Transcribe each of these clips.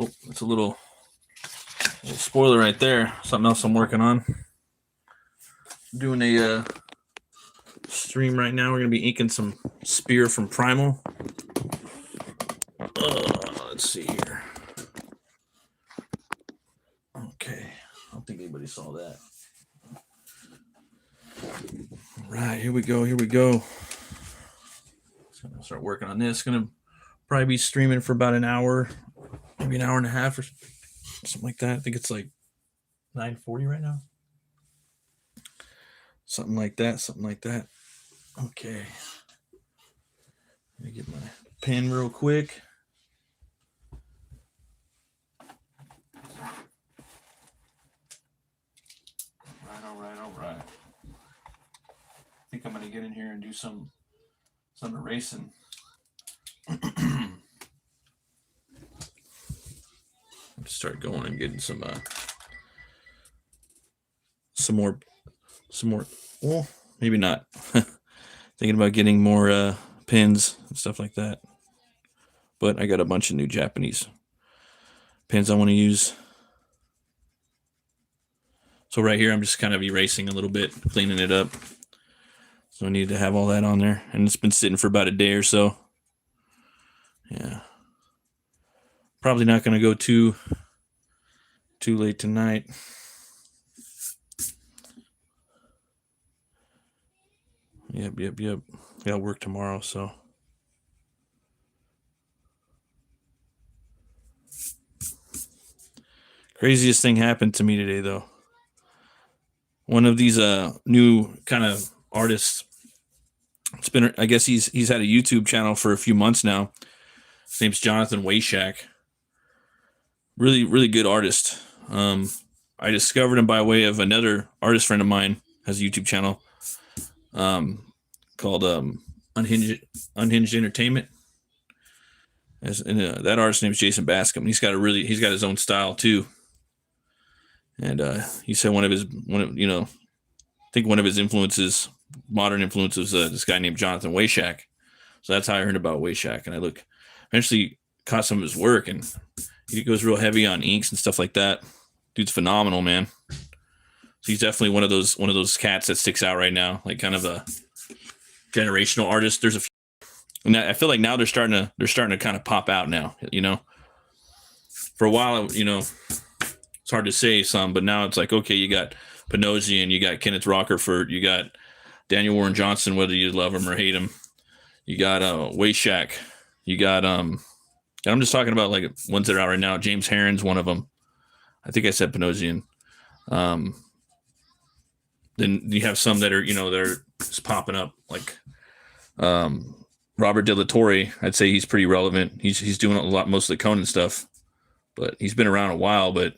Oh, it's a little spoiler right there. Something else I'm working on. I'm doing a stream right now. We're gonna be inking some spear from Primal. Let's see here. Okay, I don't think anybody saw that. All right, here we go. Here we go. So I'm gonna start working on this. Gonna probably be streaming for about an hour, maybe an hour and a half or something like that. I think it's like 9:40 right now. Something like that. Something like that. Okay. Let me get my pen real quick. All right. I think I'm gonna get in here and do some erasing. Start going and getting some more. Well, maybe not. Thinking about getting more pins and stuff like that. But I got a bunch of new Japanese pins I want to use. So right here, I'm just kind of erasing a little bit, cleaning it up. So I need to have all that on there. And it's been sitting for about a day or so. Yeah. Probably not going to go too late tonight. Yep. Got work tomorrow, so. Craziest thing happened to me today, though. One of these new kind of artists. It's been, I guess he's had a YouTube channel for a few months now. His name's Jonathan Wayshak. Really, really good artist. I discovered him by way of another artist friend of mine has a YouTube channel called Unhinged Entertainment. That artist's name is Jason Bascom. He's got his own style too. And he said one of his influences, modern influences, this guy named Jonathan Wayshak. So that's how I heard about Wayshak. And I eventually caught some of his work, and he goes real heavy on inks and stuff like that. Dude's phenomenal, man. So he's definitely one of those cats that sticks out right now, like kind of a generational artist. There's a few, and I feel like now they're starting to kind of pop out now. For a while, it's hard to say some, but now it's like, okay, you got Panosian, you got Kenneth Rockerford, you got Daniel Warren Johnson, whether you love him or hate him. You got Wayshak. You got and I'm just talking about like ones that are out right now. James Herron's one of them. I think I said Panosian. Then you have some that are, they're just popping up, like Robert De La Torre. I'd say he's pretty relevant. He's doing most of the Conan stuff, but he's been around a while. But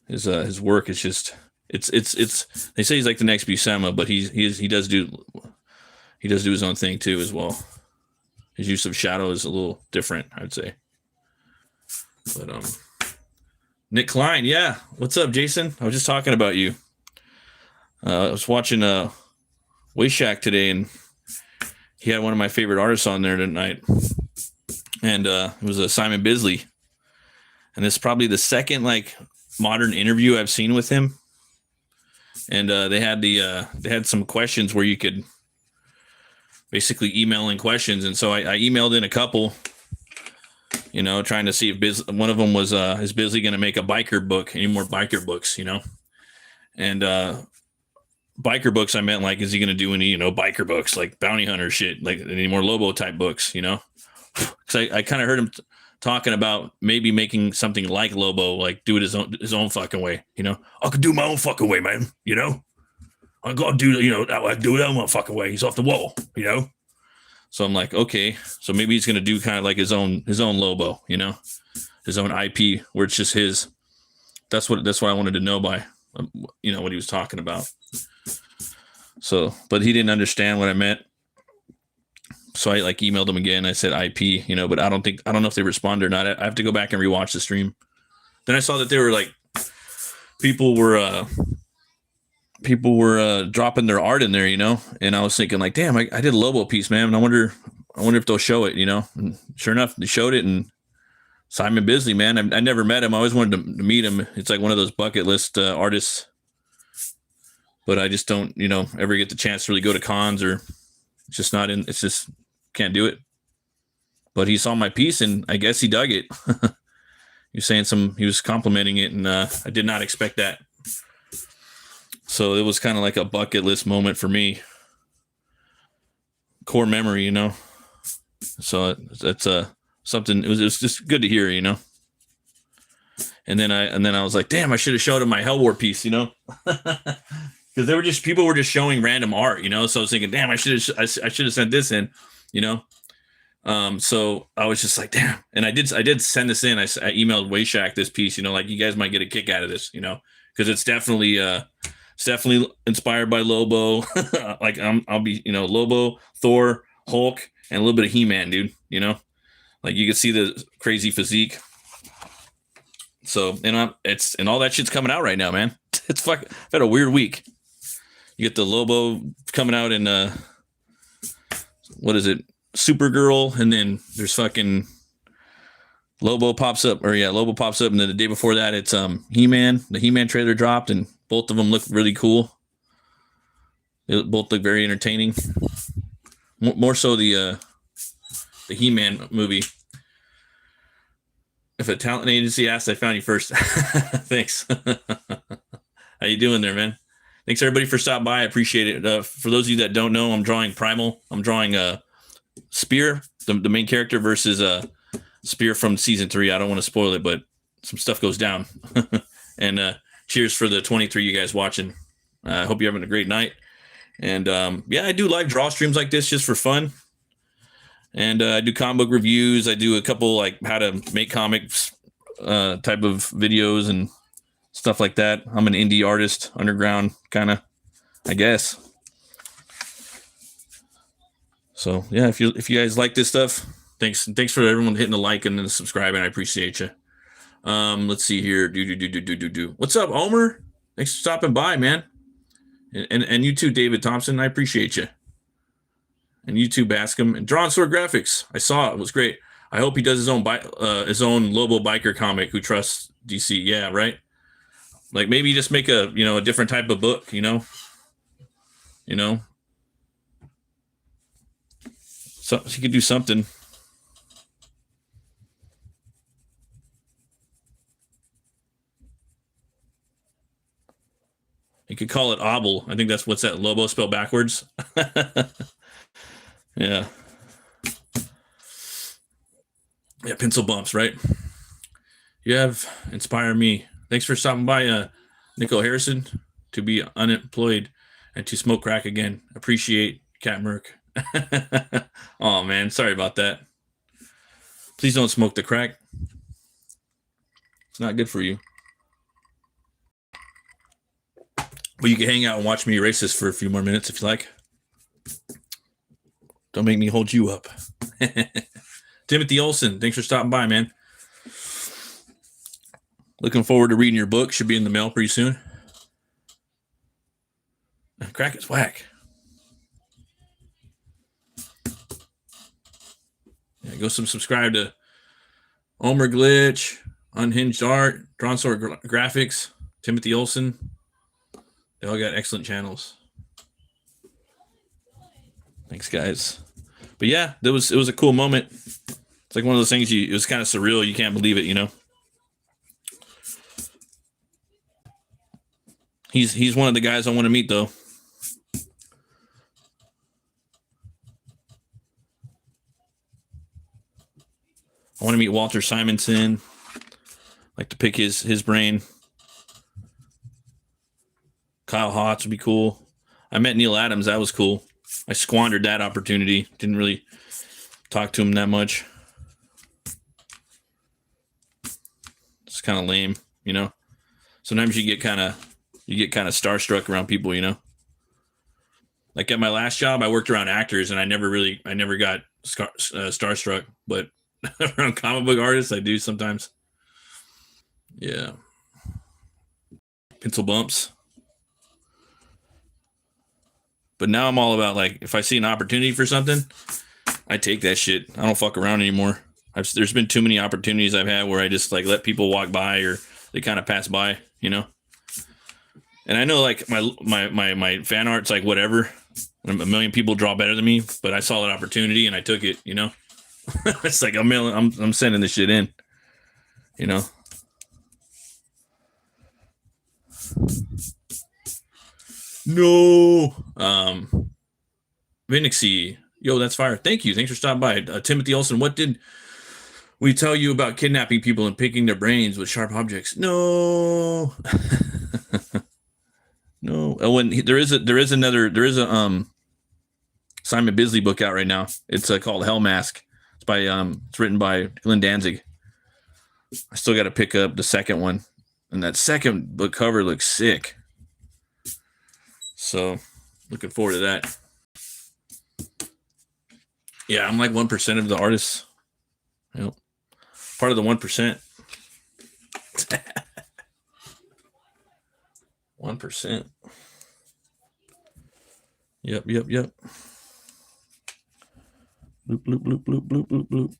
his work is just it's. They say he's like the next Buscema, but he does do his own thing too as well. His use of shadow is a little different, I'd say. But Nick Klein, yeah. What's up, Jason? I was just talking about you. I was watching Wayshak today, and he had one of my favorite artists on there tonight. And it was Simon Bisley. And it's probably the second like modern interview I've seen with him. And they had some questions where you could basically email in questions, and so I emailed in a couple, trying to see if one of them was is Bisley going to make a biker book, any more biker books, and biker books, I meant like, is he going to do any biker books like bounty hunter shit, like any more Lobo type books, because I kind of heard him talking about maybe making something like Lobo, like do it his own fucking way, I could do my own fucking way, man, I gotta do, I do it my fucking way. He's off the wall, So I'm like, okay, so maybe he's gonna do kind of like his own Lobo, his own IP, where it's just his. That's what I wanted to know by, what he was talking about. So, but he didn't understand what I meant. So I like emailed him again. I said IP, but I don't know if they responded or not. I have to go back and rewatch the stream. Then I saw that they were like, people were dropping their art in there, and I was thinking like, damn, I did a Lobo piece, man, and I wonder I wonder if they'll show it, you know. And sure enough, they showed it, and Simon Bisley, man, I never met him. I always wanted to meet him. It's like one of those bucket list artists, but I just don't, you know, ever get the chance to really go to cons, or it's just not in. It's just can't do it. But he saw my piece, and I guess he dug it. He was saying he was complimenting it, and I did not expect that. So it was kind of like a bucket list moment for me. Core memory, you know. So that's something. It was just good to hear, you know. And then I was like, damn, I should have showed him my HELWÄR piece, you know, because people were just showing random art, you know. So I was thinking, damn, I should have sent this in, you know. So I was just like, damn. And I did send this in. I emailed Wayshack this piece, you know, like, you guys might get a kick out of this, you know, because it's definitely inspired by Lobo. Like I'll be, you know, Lobo, Thor, Hulk, and a little bit of He-Man, dude, you know, like you can see the crazy physique. So, and all that shit's coming out right now, man. I've had a weird week. You get the Lobo coming out in, what is it? Supergirl, and then there's fucking Lobo pops up, and then the day before that it's He-Man. The He-Man trailer dropped, and both of them look really cool. They both look very entertaining. More so the He-Man movie. If a talent agency asked, I found you first. Thanks. How you doing there, man? Thanks everybody for stopping by. I appreciate it. For those of you that don't know, I'm drawing Primal. I'm drawing Spear, the main character, versus Spear from season 3. I don't want to spoil it, but some stuff goes down. And cheers for the 23 you guys watching. I hope you're having a great night. And yeah, I do live draw streams like this just for fun. And I do comic book reviews. I do a couple like how to make comics type of videos and stuff like that. I'm an indie artist, underground kind of, I guess. So yeah, if you guys like this stuff, thanks for everyone hitting the like and the subscribing. I appreciate you. Let's see here. Do. What's up, Omer? Thanks for stopping by, man. And you too, David Thompson. I appreciate you. And you too, Bascom. And Drawn Sword Graphics. I saw it. It was great. I hope he does his own Lobo biker comic who trusts DC. Yeah, right. Like maybe just make a different type of book. You know. So he could do something. You could call it Obble. I think that's what's that Lobo spelled backwards. Yeah. Yeah, pencil bumps, right? You have inspired me. Thanks for stopping by, Nico Harrison, to be unemployed and to smoke crack again. Appreciate Cat Merc. Oh man, sorry about that. Please don't smoke the crack. It's not good for you. But you can hang out and watch me erase this for a few more minutes if you like. Don't make me hold you up. Timothy Olson, thanks for stopping by, man. Looking forward to reading your book. Should be in the mail pretty soon. Crack is whack. Yeah, go subscribe to Omer Glitch, Unhinged Art, Drawn Sword Graphics, Timothy Olson. They all got excellent channels. Thanks, guys. But yeah, it was a cool moment. It's like one of those things. It was kind of surreal. You can't believe it, you know. He's one of the guys I want to meet, though. I want to meet Walter Simonson. Like to pick his brain. Kyle Hotz would be cool. I met Neil Adams. That was cool. I squandered that opportunity. Didn't really talk to him that much. It's kind of lame, you know. Sometimes you get kind of starstruck around people, you know. Like at my last job, I worked around actors, and I never got starstruck. But around comic book artists, I do sometimes. Yeah. Pencil bumps. But now I'm all about, like, if I see an opportunity for something, I take that shit. I don't fuck around anymore. There's been too many opportunities I've had where I just like let people walk by or they kind of pass by, you know. And I know like my fan art's like whatever. A million people draw better than me, but I saw an opportunity and I took it, you know. It's like I'm sending this shit in, you know. No. Vinixie. Yo, that's fire. Thank you. Thanks for stopping by. Timothy Olson, what did we tell you about kidnapping people and picking their brains with sharp objects? No. No. Oh, there is a Simon Bisley book out right now. It's called Hell Mask. It's written by Glenn Danzig. I still got to pick up the second one, and that second book cover looks sick. So, looking forward to that. Yeah, I'm like 1% of the artists. Yep. Part of the 1%. 1%. Yep. Bloop, bloop, bloop, bloop, bloop, bloop, bloop.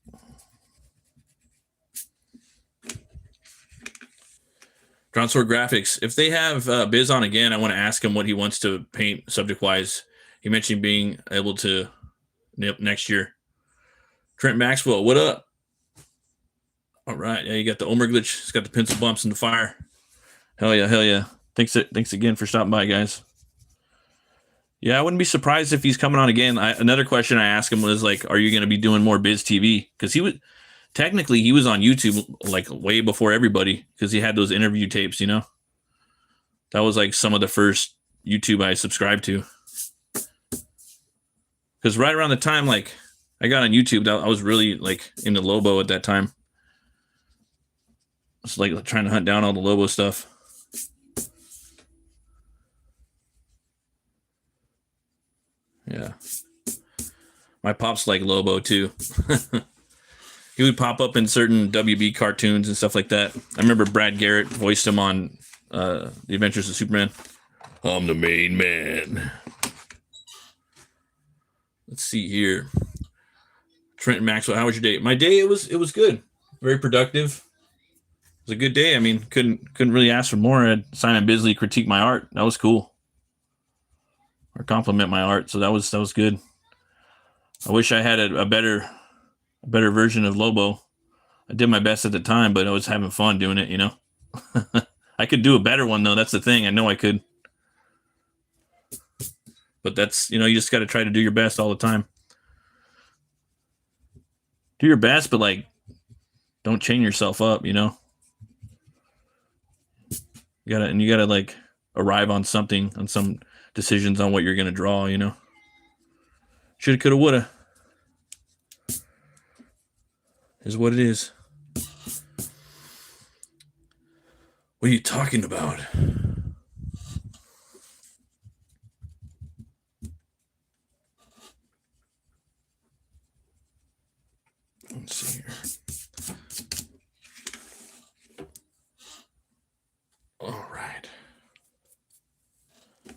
Drawn Sword Graphics. If they have Biz on again, I want to ask him what he wants to paint subject-wise. He mentioned being able to next year. Trent Maxwell, what up? All right. Yeah, you got the Omer glitch. It's got the pencil bumps in the fire. Hell yeah. Thanks again for stopping by, guys. Yeah, I wouldn't be surprised if he's coming on again. Another question I asked him was like, are you going to be doing more Biz TV? Because he was on YouTube like way before everybody because he had those interview tapes, you know? That was like some of the first YouTube I subscribed to. Because right around the time like I got on YouTube, I was really like into Lobo at that time. It's like trying to hunt down all the Lobo stuff. Yeah. My pop's like Lobo too. He would pop up in certain WB cartoons and stuff like that. I remember Brad Garrett voiced him on The Adventures of Superman. I'm the main man. Let's see here. Trenton Maxwell, how was your day? My day, it was good. Very productive. It was a good day. I mean, couldn't really ask for more. I had Simon Bisley critique my art. That was cool. Or compliment my art. So that was good. I wish I had a better version of Lobo. I did my best at the time, but I was having fun doing it, you know. I could do a better one though. That's the thing. I know I could. But that's, you know, you just got to try to do your best all the time. Do your best, but like, don't chain yourself up, you know. You gotta like arrive on something, on some decisions on what you're gonna draw, you know. Shoulda, coulda, woulda. Is what it is. What are you talking about? Let's see here. All right. I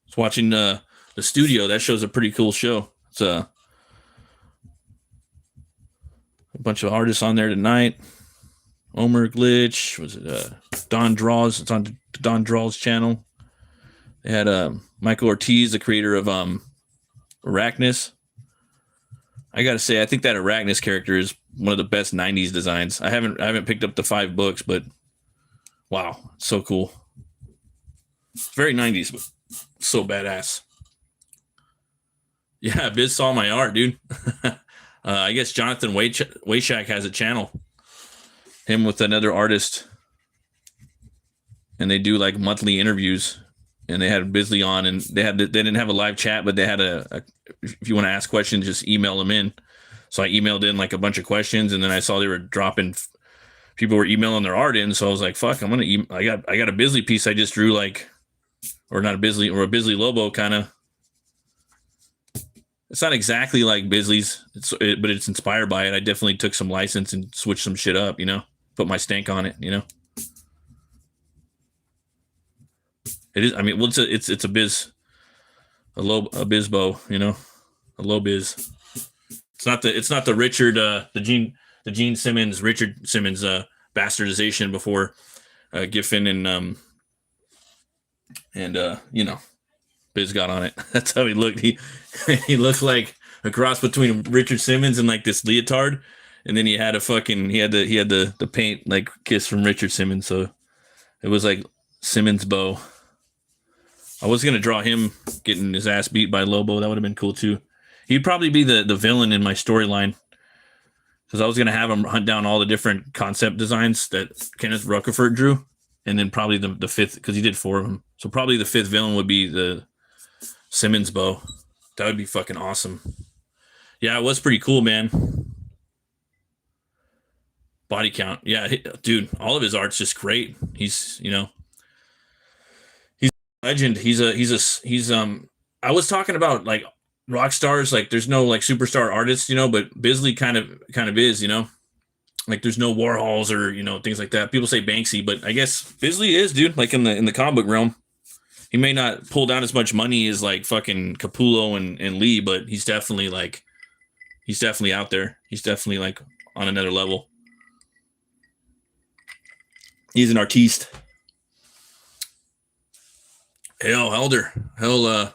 was watching the studio. That show's a pretty cool show. It's a bunch of artists on there tonight. Omer Glitch, was it Don Draws? It's on Don Draws channel. They had Michael Ortiz, the creator of Arachnus. I gotta say, I think that Arachnus character is one of the best '90s designs. I haven't picked up the 5 books, but wow, so cool. It's very '90s, but so badass. Yeah, Biz saw my art, dude. I guess Jonathan Wayshak has a channel. Him with another artist, and they do like monthly interviews. And they had Bisley on, and they didn't have a live chat, but they had a if you want to ask questions, just email them in. So I emailed in like a bunch of questions, and then I saw they were dropping. People were emailing their art in, so I was like, "Fuck, I'm gonna." I got a Bisley piece I just drew, like, or not a Bisley, or a Bisley Lobo kind of. It's not exactly like Bisley's, but it's inspired by it. I definitely took some license and switched some shit up, you know, put my stank on it, you know. It is. I mean, well, it's a biz bow, you know, a low biz. It's not the Richard the Gene Simmons Richard Simmons bastardization before Giffen and you know, Biz got on it. That's how he looked. He looked like a cross between Richard Simmons and like this leotard, and then he had the paint like kiss from Richard Simmons. So it was like Simmons bow. I was gonna draw him getting his ass beat by Lobo. That would have been cool too. He'd probably be the villain in my storyline, because I was gonna have him hunt down all the different concept designs that Kenneth Rutherford drew, and then probably the fifth, because he did 4 of them. So probably the 5th villain would be the Simmons bow. That would be fucking awesome. Yeah, it was pretty cool, man. Body count. Yeah, dude, all of his art's just great. He's, you know, he's a legend. He's I was talking about like rock stars, like there's no like superstar artists, you know, but Bisley kind of is, you know. Like there's no Warhols or, you know, things like that. People say Banksy, but I guess Bisley is, dude, like in the comic book realm. He may not pull down as much money as like fucking Capullo and Lee, but he's definitely out there. He's definitely like on another level. He's an artiste. Hell, Elder. Hell,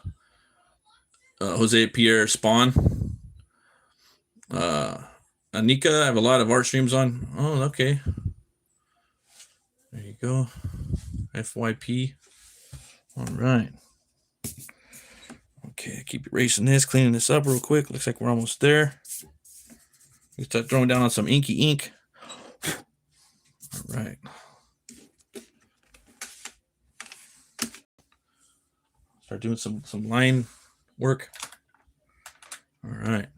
Jose Pierre Spawn. Anika, I have a lot of art streams on. Oh, okay. There you go. FYP. All right. Okay, keep erasing this, cleaning this up real quick. Looks like we're almost there. We start throwing down on some inky ink. All right. Start doing some line work. All right.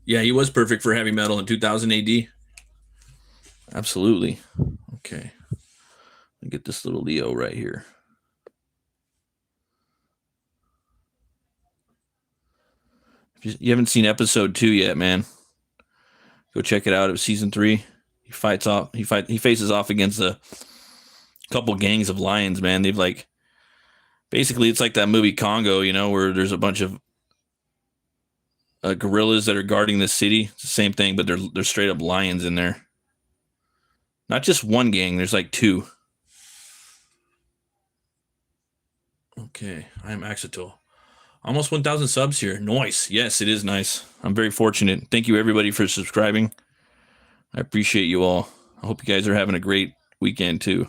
Yeah, he was perfect for heavy metal in 2000 AD. Absolutely. Okay. Let me get this little Leo right here. If you haven't seen episode 2 yet, man, go check it out. It was season 3. He faces off against a couple gangs of lions, man. They've like, basically it's like that movie Congo, you know, where there's a bunch of gorillas that are guarding the city. It's the same thing, but they're straight up lions in there. Not just one gang, there's like 2. Okay, I am Axetal. Almost 1,000 subs here. Nice. Yes, it is nice. I'm very fortunate. Thank you, everybody, for subscribing. I appreciate you all. I hope you guys are having a great weekend, too.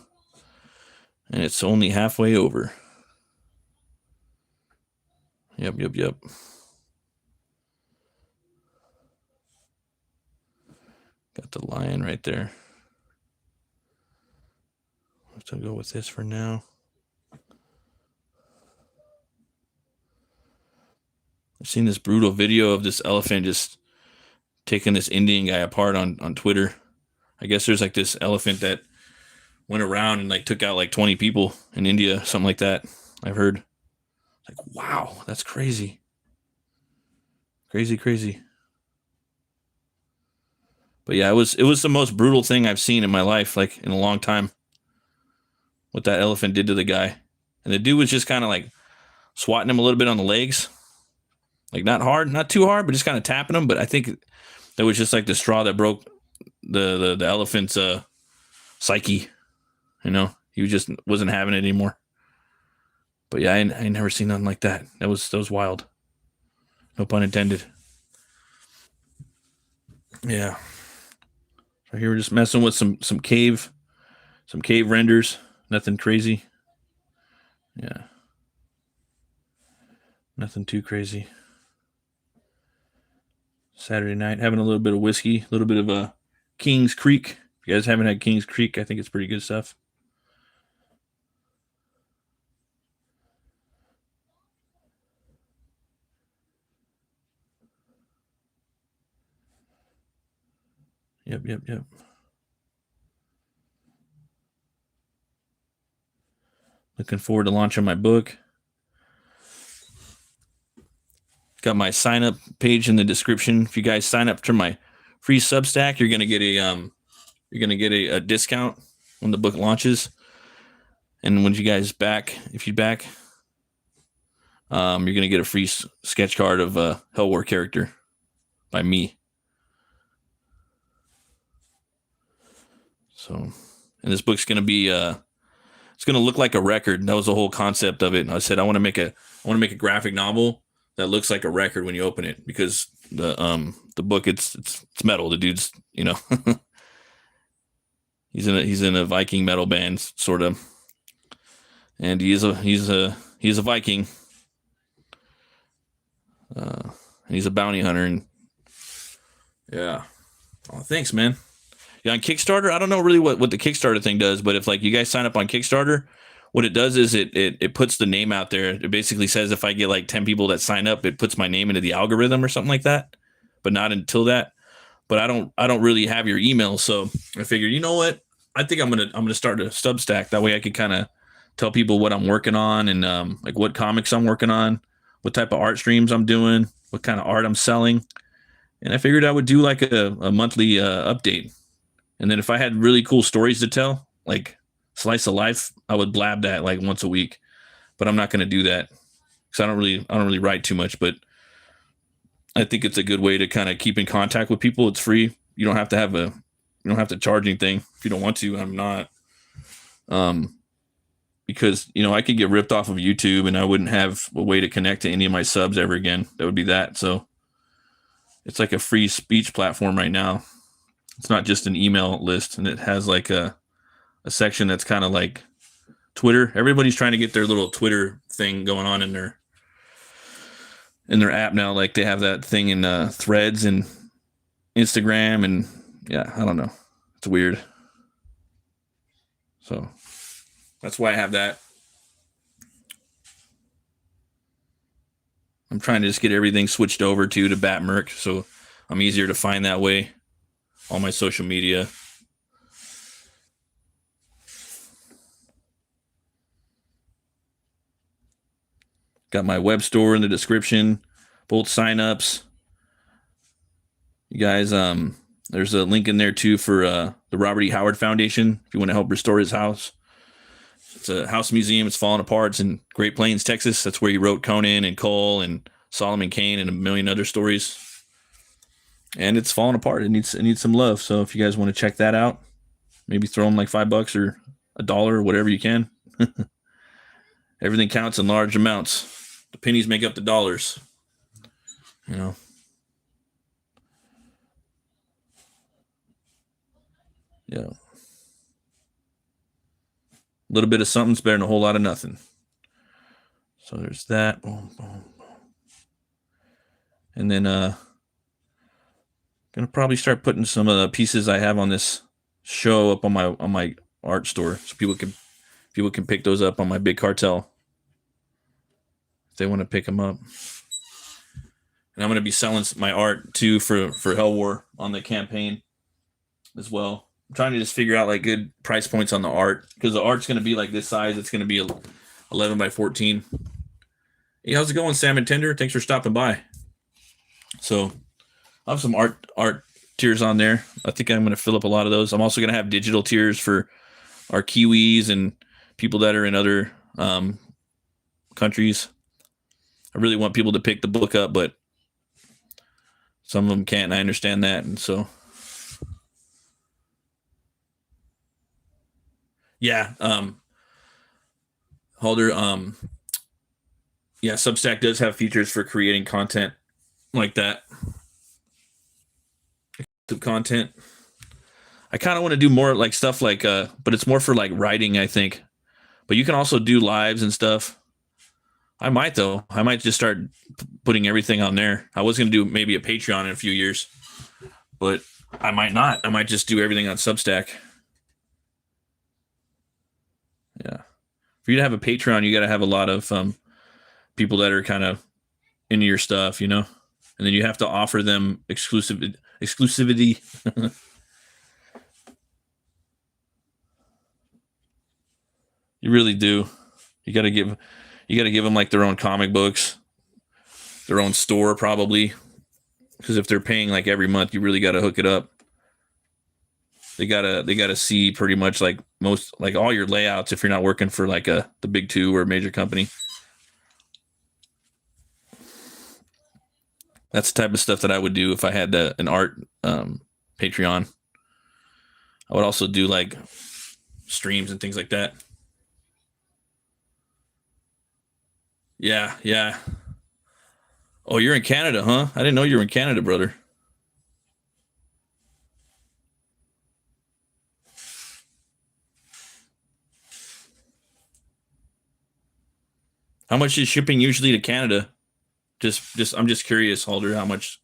And it's only halfway over. Yep. Got the lion right there. Let's go with this for now. I've seen this brutal video of this elephant just taking this Indian guy apart on Twitter. I guess there's like this elephant that went around and like took out like 20 people in India, something like that. I've heard. Like, wow, that's crazy. Crazy. But yeah, it was the most brutal thing I've seen in my life, like in a long time. What that elephant did to the guy. And the dude was just kind of like swatting him a little bit on the legs. Like not hard, not too hard, but just kind of tapping him. But I think that was just like the straw that broke the elephant's psyche. You know, he just wasn't having it anymore. But yeah, I never seen nothing like that. That was wild. No pun intended. Yeah. So here we're just messing with some cave renders. Nothing crazy. Yeah. Nothing too crazy. Saturday night, having a little bit of whiskey, a little bit of King's Creek. If you guys haven't had King's Creek, I think it's pretty good stuff. Yep. Looking forward to launching my book. Got my sign up page in the description. If you guys sign up to my free Substack, you're gonna get a discount when the book launches. And when you guys if you back, you're gonna get a free sketch card of a HELWÄR character by me. So, and this book's gonna be it's gonna look like a record. That was the whole concept of it. And I said I want to make a graphic novel that looks like a record when you open it, because the book it's metal. The dude's, you know, he's in a Viking metal band sort of, and he's a Viking, and he's a bounty hunter. And yeah, oh, thanks, man. Yeah, on Kickstarter, I don't know really what the Kickstarter thing does, but if like you guys sign up on Kickstarter, what it does is it puts the name out there. It basically says if I get like 10 people that sign up, it puts my name into the algorithm or something like that, but not until that. But I don't really have your email, so I figured, you know what? I think I'm gonna start a Substack. That way I could kind of tell people what I'm working on, and like what comics I'm working on, what type of art streams I'm doing, what kind of art I'm selling. And I figured I would do like a monthly update. And then if I had really cool stories to tell, like slice of life, I would blab that like once a week. But I'm not going to do that because I don't really write too much. But I think it's a good way to kind of keep in contact with people. It's free. You don't have to charge anything if you don't want to. I'm not. Because, you know, I could get ripped off of YouTube and I wouldn't have a way to connect to any of my subs ever again. That would be that. So it's like a free speech platform right now. It's not just an email list, and it has like a section that's kind of like Twitter. Everybody's trying to get their little Twitter thing going on in their app now. Like they have that thing in Threads and Instagram, and yeah, I don't know. It's weird. So that's why I have that. I'm trying to just get everything switched over to BATT MURK, so I'm easier to find that way. All my social media. Got my web store in the description, both signups. You guys, there's a link in there too for the Robert E. Howard Foundation if you want to help restore his house. It's a house museum. It's falling apart. It's in Great Plains, Texas. That's where he wrote Conan and Cole and Solomon Kane and a million other stories. And it's falling apart. It needs some love. So if you guys want to check that out, maybe throw them like $5 or $1 or whatever you can. Everything counts in large amounts. The pennies make up the dollars. You know. Yeah. A little bit of something's better than a whole lot of nothing. So there's that. Boom, boom, boom. And then gonna probably start putting some of the pieces I have on this show up on my art store, so people can pick those up on my big cartel if they want to pick them up. And I'm gonna be selling my art too for HELWÄR on the campaign as well. I'm trying to just figure out like good price points on the art, because the art's gonna be like this size. It's gonna be 11 by 14. Hey, how's it going, Salmon Tender? Thanks for stopping by. So I have some art tiers on there. I think I'm going to fill up a lot of those. I'm also going to have digital tiers for our Kiwis and people that are in other countries. I really want people to pick the book up, but some of them can't, and I understand that. And so, yeah, Halder, yeah, Substack does have features for creating content like that. Content. I kind of want to do more like stuff like but it's more for like writing, I think. But you can also do lives and stuff. I might just start putting everything on there. I was going to do maybe a Patreon in a few years, but I might not. I might just do everything on Substack. Yeah. For you to have a Patreon, you got to have a lot of people that are kind of into your stuff, you know? And then you have to offer them exclusivity. You really do. You got to give them like their own comic books, their own store probably, because if they're paying like every month, you really got to hook it up. They gotta see pretty much like most, like all your layouts if you're not working for like the big two or a major company. That's the type of stuff that I would do if I had an art Patreon. I would also do like streams and things like that. Yeah, yeah. Oh, you're in Canada, huh? I didn't know you were in Canada, brother. How much is shipping usually to Canada? I'm just curious, Halder, how much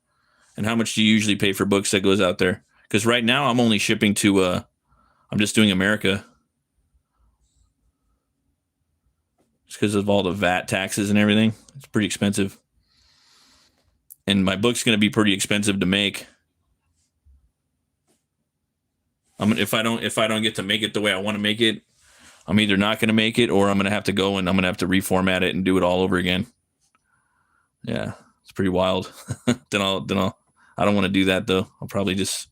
do you usually pay for books that goes out there? Because right now I'm only shipping to I'm just doing America. Just because of all the VAT taxes and everything. It's pretty expensive. And my book's going to be pretty expensive to make. If I don't get to make it the way I want to make it, I'm either not going to make it, or I'm going to have to go and I'm going to have to reformat it and do it all over again. Yeah, it's pretty wild. then I don't want to do that though. I'll probably just,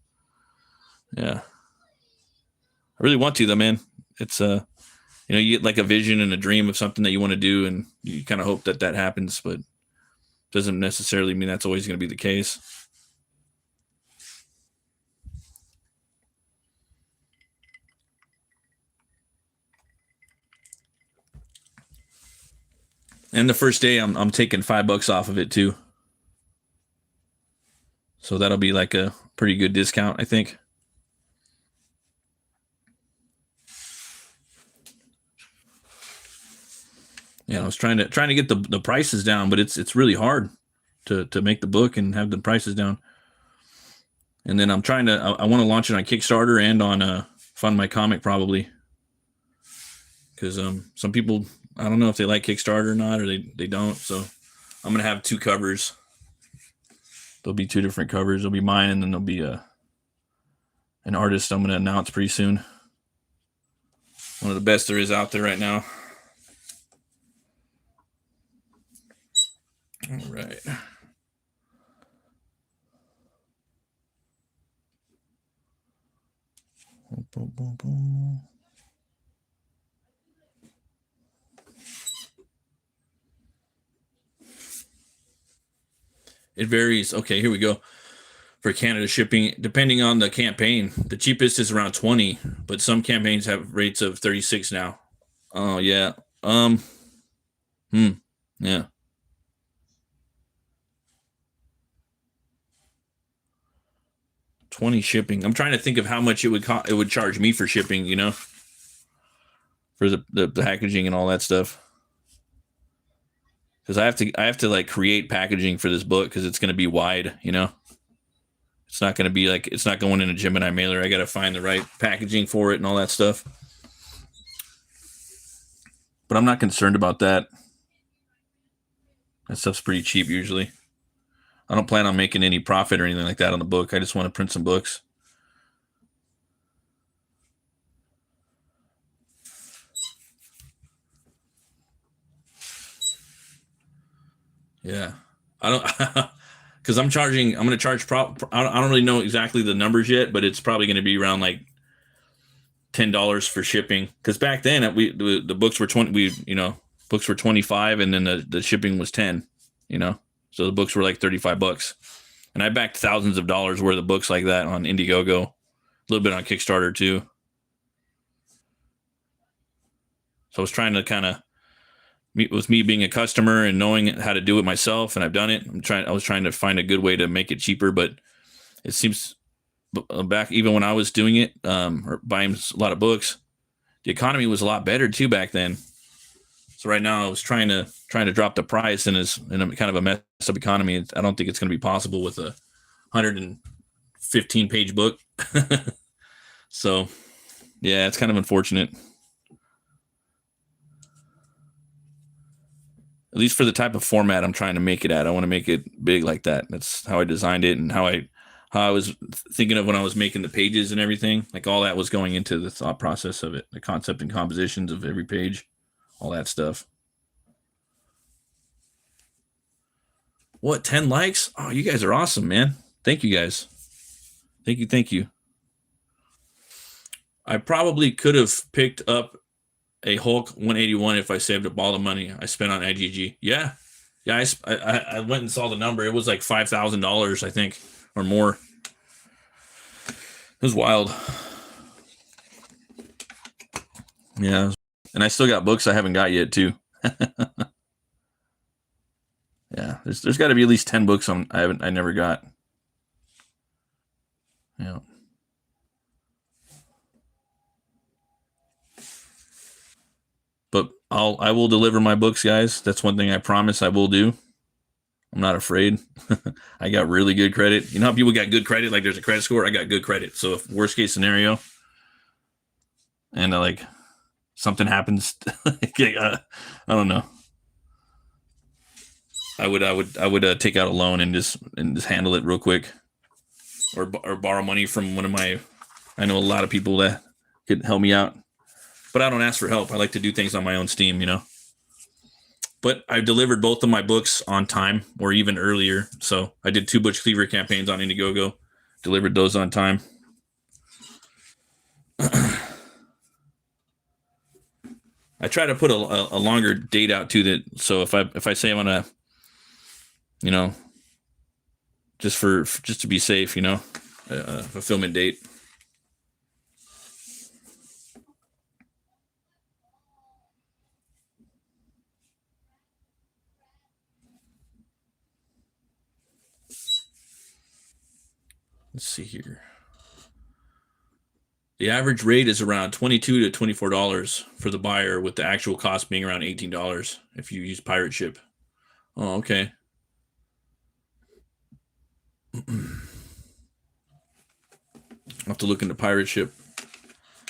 yeah. I really want to though, man. It's you get like a vision and a dream of something that you want to do, and you kind of hope that happens, but doesn't necessarily mean that's always going to be the case. And the first day I'm taking $5 off of it too. So that'll be like a pretty good discount, I think. Yeah, I was trying to get the prices down, but it's really hard to make the book and have the prices down. And then I want to launch it on Kickstarter and on Fund My Comic probably. Because some people, I don't know if they like Kickstarter or not, or they don't. So I'm going to have 2 covers. There'll be 2 different covers. There'll be mine, and then there'll be an artist I'm going to announce pretty soon. One of the best there is out there right now. All right. Boom, boom, boom. It varies. Okay, here we go. For Canada shipping, depending on the campaign, the cheapest is around 20, but some campaigns have rates of 36 now. Oh yeah. Yeah. 20 shipping. I'm trying to think of how much it would charge me for shipping, for the packaging and all that stuff. Because I have to like create packaging for this book because it's going to be wide, It's not going to be like, it's not going in a Gemini mailer. I got to find the right packaging for it and all that stuff. But I'm not concerned about that. That stuff's pretty cheap usually. I don't plan on making any profit or anything like that on the book. I just want to print some books. Yeah. I don't, because I'm going to charge, I don't really know exactly the numbers yet, but it's probably going to be around like $10 for shipping. Because back then the books were 20, books were 25, and then the shipping was 10, So the books were like $35. And I backed thousands of dollars worth of books like that on Indiegogo, a little bit on Kickstarter too. So I was trying to kind of, with me being a customer and knowing how to do it myself, and I've done it. I was trying to find a good way to make it cheaper, but it seems back even when I was doing it, or buying a lot of books, the economy was a lot better too back then. So right now I was trying to drop the price in a kind of a messed up economy. I don't think it's going to be possible with a 115 page book. So yeah, it's kind of unfortunate. At least for the type of format I'm trying to make it at. I want to make it big like that. That's how I designed it, and how I was thinking of when I was making the pages and everything. Like all that was going into the thought process of it, the concept and compositions of every page, all that stuff. What, 10 likes? Oh, you guys are awesome, man. Thank you guys. Thank you. I probably could have picked up a Hulk 181 if I saved up all the money I spent on IGG. Yeah. Yeah, I went and saw the number. It was like $5,000, I think, or more. It was wild. Yeah. And I still got books I haven't got yet, too. Yeah, there's got to be at least 10 books I never got. Yeah. But I will deliver my books, guys. That's one thing I promise I will do. I'm not afraid. I got really good credit. You know how people got good credit? Like there's a credit score. I got good credit. So if worst case scenario, and like something happens, I don't know. I would take out a loan and just handle it real quick, or borrow money from one of my. I know a lot of people that could help me out, but I don't ask for help. I like to do things on my own steam, you know. But I delivered both of my books on time, or even earlier. So I did 2 Butch Cleaver campaigns on Indiegogo, delivered those on time. I try to put a longer date out too. That so if I say I'm gonna, you know, just to be safe, you know, fulfillment date. Let's see here. The average rate is around $22 to $24 for the buyer, with the actual cost being around $18 if you use pirate ship. Oh, okay. I'll have to look into pirate ship.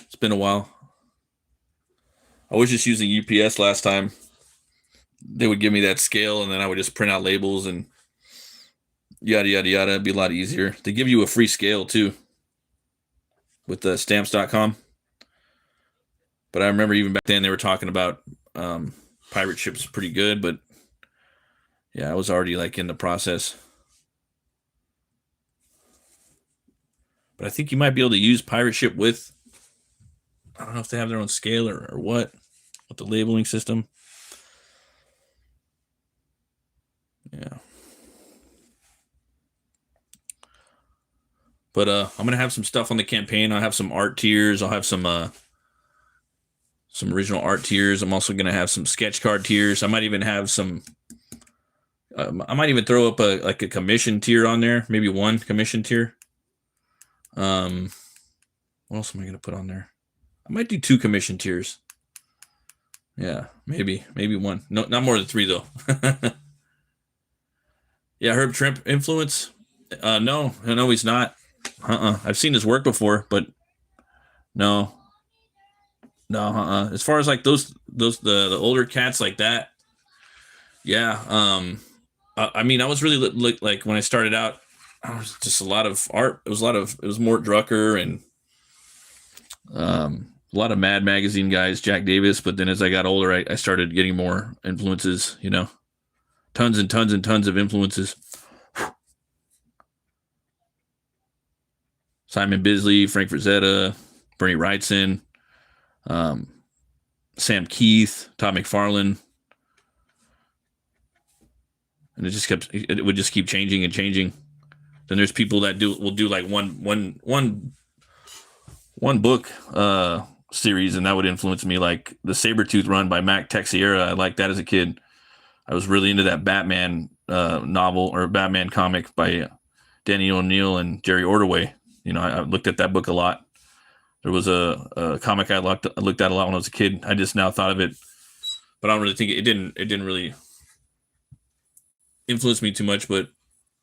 It's been a while. I was just using UPS last time. They would give me that scale, and then I would just print out labels and yada, yada, yada. It'd be a lot easier. They give you a free scale, too, with the stamps.com. But I remember even back then they were talking about pirate ships pretty good, but yeah, I was already like in the process. But I think you might be able to use pirate ship with, I don't know if they have their own scale or what, with the labeling system. Yeah. But I'm gonna have some stuff on the campaign. I'll have some art tiers. I'll have some original art tiers. I'm also gonna have some sketch card tiers. I might even have some. I might even throw up a commission tier on there. Maybe one commission tier. What else am I gonna put on there? I might do 2 commission tiers. Yeah, maybe one. No, not more than 3 though. Yeah, Herb Trimp influence. No, he's not. I've seen his work before, but no. As far as like the older cats like that, yeah. I mean, I was really like when I started out, I was just a lot of art. It was Mort Drucker and a lot of Mad Magazine guys, Jack Davis. But then as I got older, I started getting more influences. You know, tons and tons and tons of influences. Simon Bisley, Frank Frazetta, Bernie Wrightson, Sam Keith, Todd McFarlane, and it would just keep changing and changing. Then there's people that will do like one book series, and that would influence me. Like the Sabretooth run by Mac Texiera, I liked that as a kid. I was really into that Batman novel or Batman comic by Danny O'Neill and Jerry Ordway. You know, I looked at that book a lot. There was a comic I looked at a lot when I was a kid. I just now thought of it, but I don't really think it didn't really influence me too much. But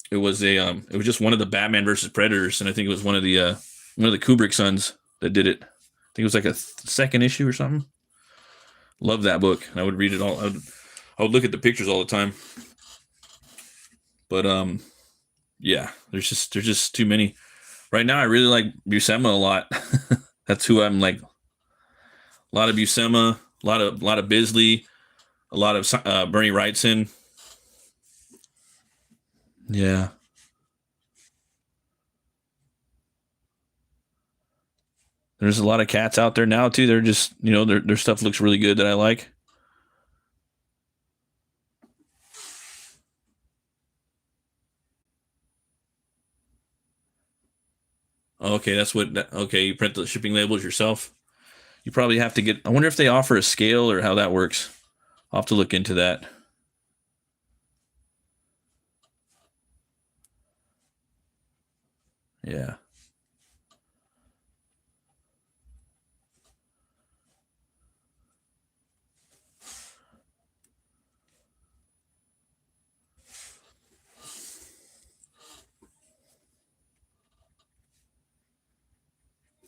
it was just one of the Batman versus Predators, and I think it was one of the Kubrick sons that did it. I think it was like a second issue or something. Love that book. I would read it all. I would look at the pictures all the time. But yeah, there's just too many. Right now, I really like Buscema a lot. That's who I'm like. A lot of Buscema, a lot of Bisley, a lot of Bernie Wrightson. Yeah. There's a lot of cats out there now too. They're just, you know, their stuff looks really good that I like. Okay, that's what. Okay, you print the shipping labels yourself. You probably have to get. I wonder if they offer a scale or how that works. I'll have to look into that. Yeah.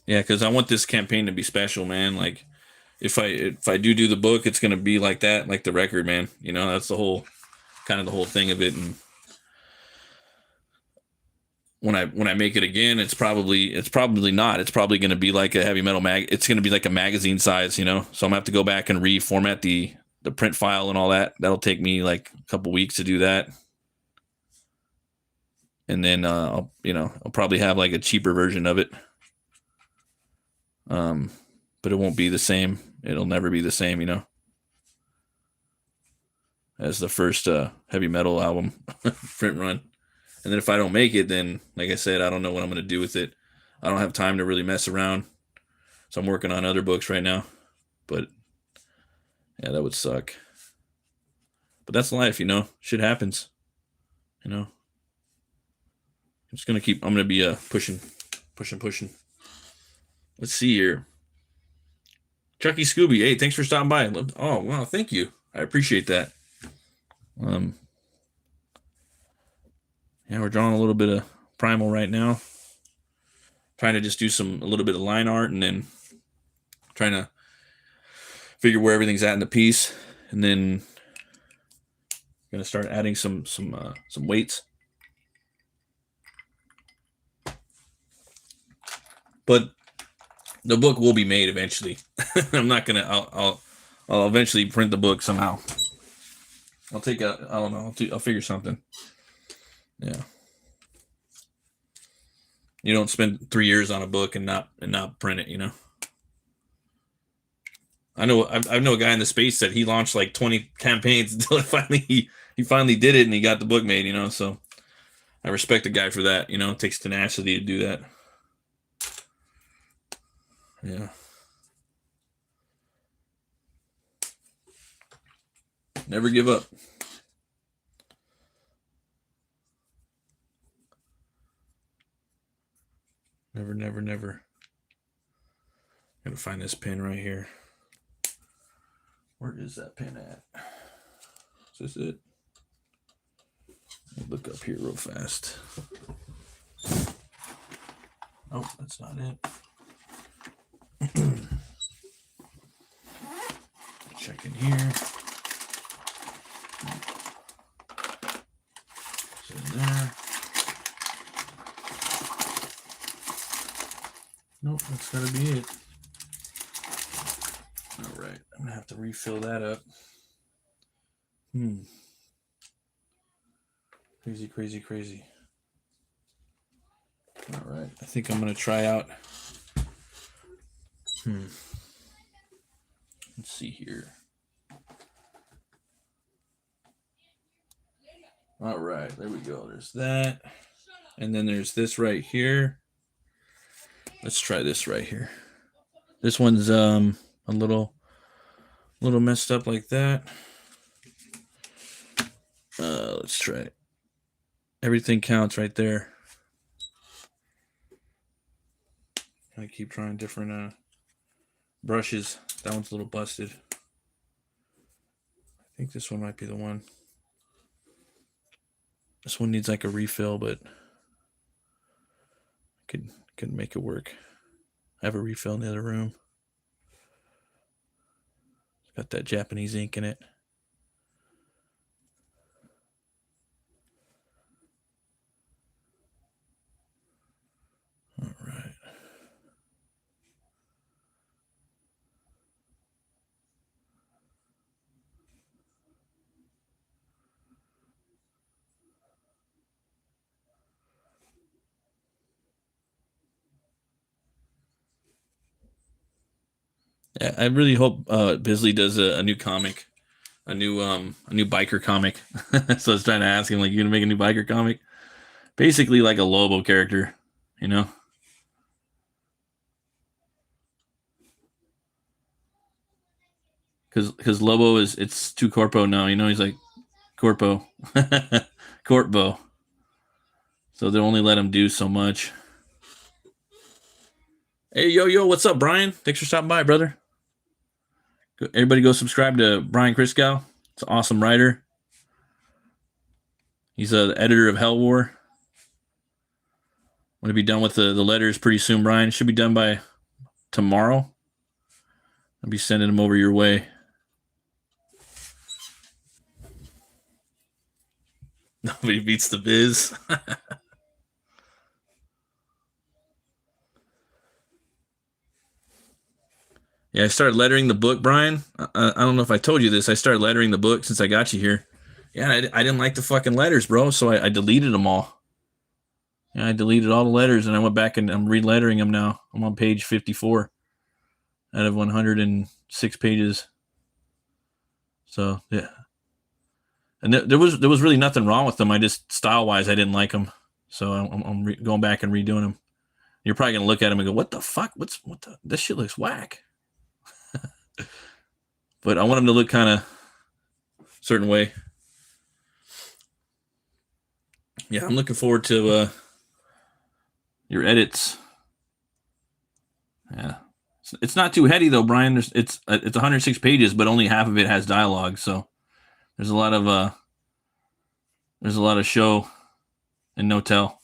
Yeah, because I want this campaign to be special, man. Like, if I do the book, it's gonna be like that, like the record, man. You know, that's the whole kind of the whole thing of it. And when I make it again, it's probably not. It's probably gonna be like a heavy metal mag. It's gonna be like a magazine size, you know. So I'm gonna have to go back and reformat the print file and all that. That'll take me like a couple weeks to do that. And then I'll probably have like a cheaper version of it. Um, but it won't be the same. It'll never be the same, you know, as the first heavy metal album print run. And then if I don't make it, then like I said, I don't know what I'm going to do with it. I don't have time to really mess around, so I'm working on other books right now. But yeah, that would suck. But that's life, you know. Shit happens, you know. I'm just gonna keep. I'm gonna be pushing, pushing, pushing. Let's see here. Chucky Scooby, hey, thanks for stopping by. Oh, wow, thank you. I appreciate that. Um, yeah, we're drawing a little bit of Primal right now. Trying to just do a little bit of line art, and then trying to figure where everything's at in the piece, and then gonna start adding some weights. But the book will be made eventually. I'm not gonna. I'll eventually print the book somehow. I'll take a. I don't know. I'll figure something. Yeah. You don't spend 3 years on a book and not print it. You know. I know a guy in the space that he launched like 20 campaigns until he finally did it and he got the book made. You know. So I respect the guy for that. You know, it takes tenacity to do that. Yeah. Never give up. Never, never, never. Gotta find this pin right here. Where is that pin at? Is this it? Look up here real fast. Oh, that's not it. Check in here. It's in there. Nope, that's gotta be it. All right, I'm gonna have to refill that up. Crazy, crazy, crazy. All right, I think I'm gonna try out. Let's see here. All right, there we go. There's that. And then there's this right here. Let's try this right here. This one's a little messed up like that. Let's try it. Everything counts right there. I keep trying different brushes. That one's a little busted. I think this one might be the one. This one needs like a refill, but I could make it work. I have a refill in the other room. It's got that Japanese ink in it. All right. I really hope Bisley does a new comic, a new biker comic. So I was trying to ask him, like, you gonna make a new biker comic? Basically like a Lobo character, you know? Because Lobo it's too corpo now, you know? He's like corpo, corpo. So they only let him do so much. Hey, yo, what's up, Brian? Thanks for stopping by, brother. Everybody go subscribe to Brian Kriskow. It's an awesome writer. He's the editor of HELWÄR. I'm going to be done with the letters pretty soon, Brian. Should be done by tomorrow. I'll be sending them over your way. Nobody beats the biz. Yeah, I started lettering the book, Brian. I don't know if I told you this. I started lettering the book since I got you here. Yeah, I didn't like the fucking letters, bro. So I deleted them all. Yeah, I deleted all the letters and I went back and I'm relettering them now. I'm on page 54 out of 106 pages. So yeah, and there was really nothing wrong with them. I just style wise I didn't like them. So I'm going back and redoing them. You're probably gonna look at them and go, "What the fuck? This shit looks whack." But I want them to look kind of certain way. Yeah, I'm looking forward to your edits. Yeah, it's not too heady though, Brian. It's 106 pages, but only half of it has dialogue. So there's a lot of show and no tell.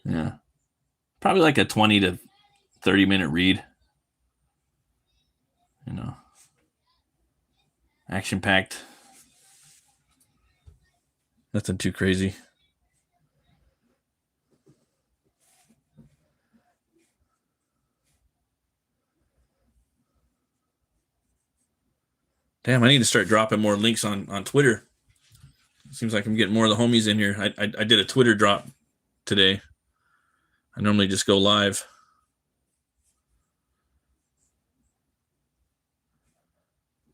Yeah, probably like a 20 to 30-minute read. You know, action packed. Nothing too crazy. Damn, I need to start dropping more links on Twitter. Seems like I'm getting more of the homies in here. I did a Twitter drop today. I normally just go live.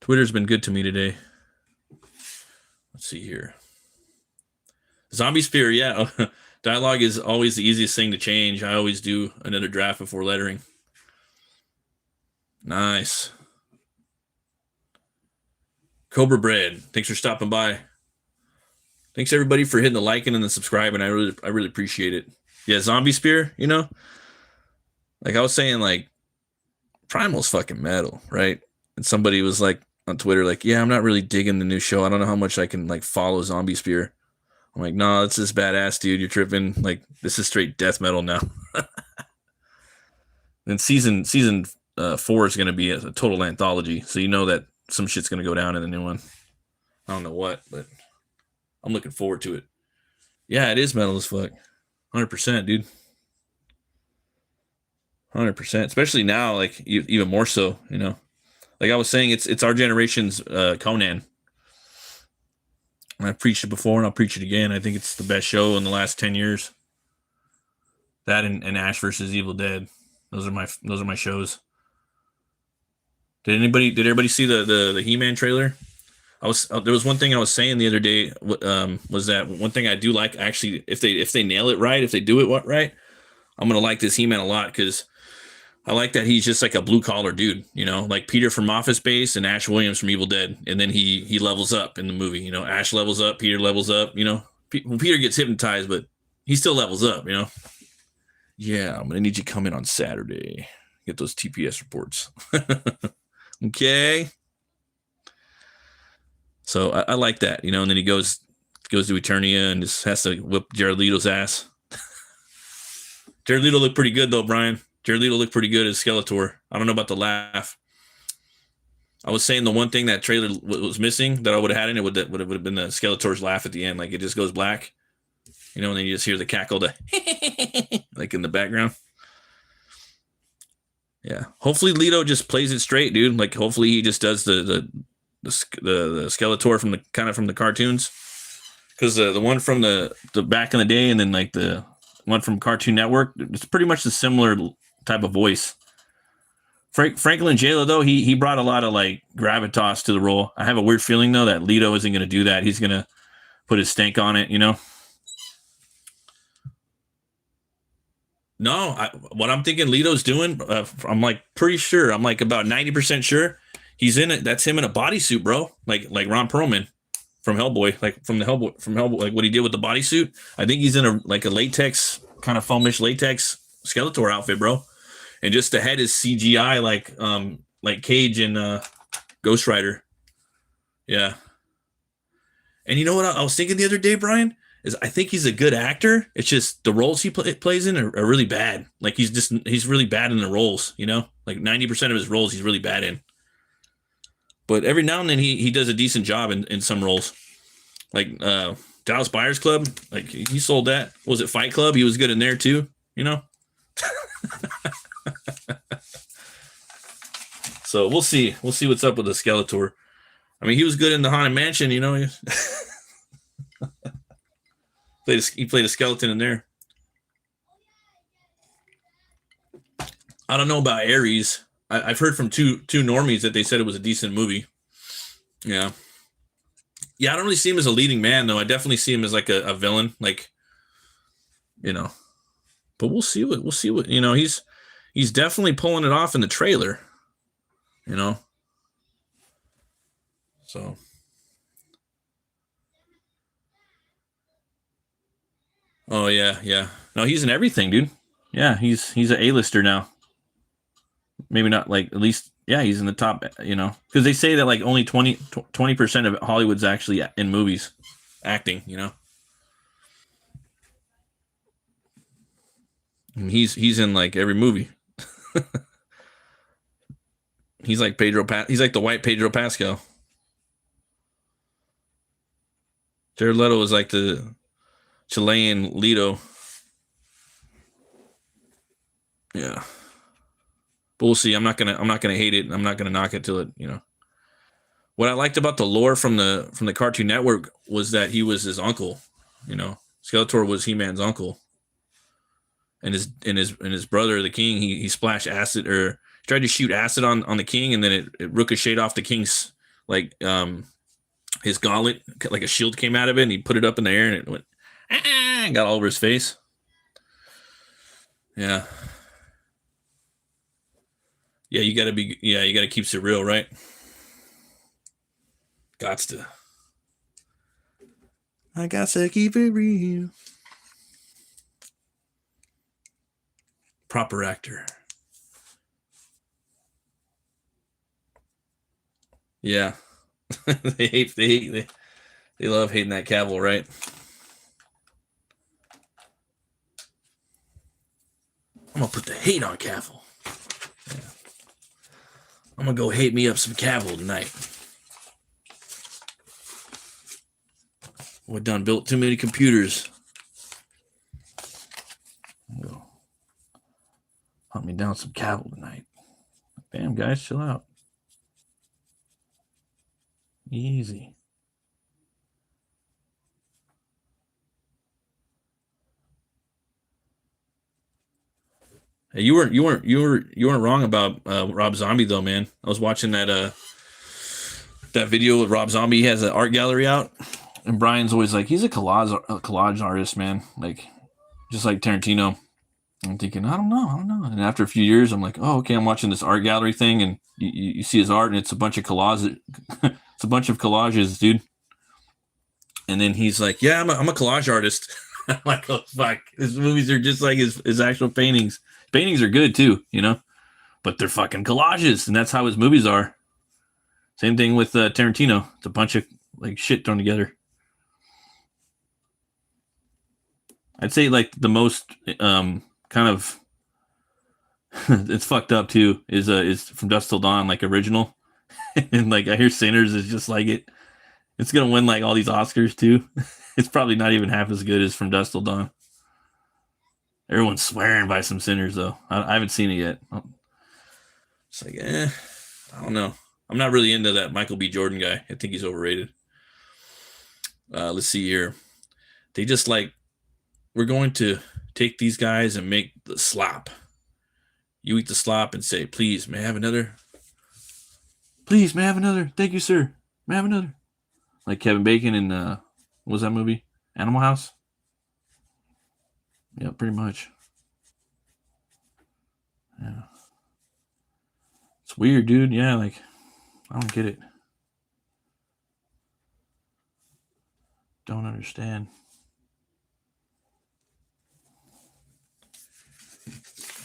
Twitter's been good to me today. Let's see here. Zombie Spear, yeah. Dialogue is always the easiest thing to change. I always do another draft before lettering. Nice. Cobra Bread, thanks for stopping by. Thanks everybody for hitting the liking and the subscribing. I really appreciate it. Yeah, Zombie Spear, you know? Like I was saying, like, Primal's fucking metal, right? And somebody was like on Twitter, like, yeah, I'm not really digging the new show. I don't know how much I can like follow Zombie Spear. I'm like, no, it's this badass, dude. You're tripping. Like, this is straight death metal now. Then season 4 is going to be a total anthology, so you know that some shit's going to go down in the new one. I don't know what, but I'm looking forward to it. Yeah, it is metal as fuck. 100%, dude. 100%, especially now, like even more so, you know. Like I was saying, it's our generation's Conan. And I've preached it before, and I'll preach it again. I think it's the best show in the last 10 years. That and Ash versus Evil Dead. Those are my shows. Did everybody see the He-Man trailer? There was one thing I was saying the other day, was that one thing I do like, actually, if they nail it right, if they do it right, I'm gonna like this He-Man a lot, because I like that he's just like a blue collar dude, you know, like Peter from Office Space and Ash Williams from Evil Dead, and then he levels up in the movie. You know, Ash levels up, Peter levels up. You know, Peter gets hypnotized, but he still levels up. You know. Yeah, I'm gonna need you to come in on Saturday. Get those TPS reports. Okay. So I like that, you know, and then he goes to Eternia and just has to whip Jared Leto's ass. Jared Leto looked pretty good though, Brian. Jared Leto looked pretty good as Skeletor. I don't know about the laugh. I was saying the one thing that trailer was missing that I would have had in it would have been the Skeletor's laugh at the end. Like it just goes black, you know, and then you just hear the cackle, like in the background. Yeah. Hopefully Leto just plays it straight, dude. Like hopefully he just does the Skeletor from the cartoons. Because the one from the back in the day and then like the one from Cartoon Network, it's pretty much the similar type of voice. Franklin Jayla, though, he brought a lot of like gravitas to the role. I have a weird feeling though that Leto isn't going to do that. He's going to put his stank on it, you know. No, what I'm thinking Leto's doing, I'm like pretty sure. I'm like about 90% sure he's in it. That's him in a bodysuit, bro. Like Ron Perlman from Hellboy, like from Hellboy, like what he did with the bodysuit. I think he's in a latex kind of foamish latex Skeletor outfit, bro. And just the head is CGI, like Cage and Ghost Rider. Yeah. And you know what I was thinking the other day, Brian? Is I think he's a good actor. It's just the roles he plays in are really bad. Like he's really bad in the roles, you know? Like 90% of his roles he's really bad in. But every now and then he does a decent job in some roles. Like Dallas Buyers Club, like he sold that. Was it Fight Club? He was good in there too, you know? So we'll see. We'll see what's up with the Skeletor. I mean, he was good in the Haunted Mansion, you know? He played a skeleton in there. I don't know about Ares. I've heard from two normies that they said it was a decent movie. Yeah. Yeah, I don't really see him as a leading man, though. I definitely see him as like a villain, like, you know. But we'll see what you know. He's definitely pulling it off in the trailer, you know. So. Oh yeah. No, he's in everything, dude. Yeah, he's an A-lister now. Maybe not like at least yeah, he's in the top, you know, because they say that like only 20% of Hollywood's actually in movies, acting, you know. And he's in like every movie. He's like he's like the white Pedro Pascal. Jared Leto is like the Chilean Leto. Yeah. But we'll see. I'm not gonna hate it. I'm not gonna knock it till it, you know. What I liked about the lore from the Cartoon Network was that he was his uncle. You know, Skeletor was He-Man's uncle, and his brother, the King, he splashed acid or tried to shoot acid on the King, and then it ricocheted off the King's like his gauntlet, like a shield came out of it, and he put it up in the air, and it went and got all over his face. Yeah. Yeah, you gotta keep it real, right? Gots to. I got to keep it real. Proper actor. Yeah. they love hating that Cavill, right? I'm gonna put the hate on Cavill. Yeah. I'm gonna go hate me up some Cavill tonight. We done built too many computers. Hunt me down some Cavill tonight. Damn, guys, chill out. Easy. Hey, you weren't wrong about Rob Zombie though, man. I was watching that video with Rob Zombie. He has an art gallery out, and Brian's always like, he's a collage artist, man. Like, just like Tarantino. I'm thinking, I don't know. And after a few years, I'm like, oh, okay. I'm watching this art gallery thing, and you see his art, and it's a bunch of collages. It's a bunch of collages, dude. And then he's like, yeah, I'm a collage artist. I'm like, oh fuck, his movies are just like his actual paintings. Paintings are good too, you know, but they're fucking collages, and that's how his movies are. Same thing with Tarantino. It's a bunch of like shit thrown together. I'd say like the most kind of it's fucked up too is From Dusk Till Dawn, like original, and like I hear Sinners is just like it. It's gonna win like all these Oscars too. It's probably not even half as good as From Dusk Till Dawn. Everyone's swearing by some Sinners though. I haven't seen it yet. It's like, I don't know. I'm not really into that Michael B. Jordan guy. I think he's overrated. Let's see here. They just like, we're going to take these guys and make the slop. You eat the slop and say, please, may I have another? Please, may I have another? Thank you, sir. May I have another? Like Kevin Bacon in, what was that movie? Animal House? Yeah, pretty much. Yeah. It's weird, dude. Yeah, like, I don't get it. Don't understand.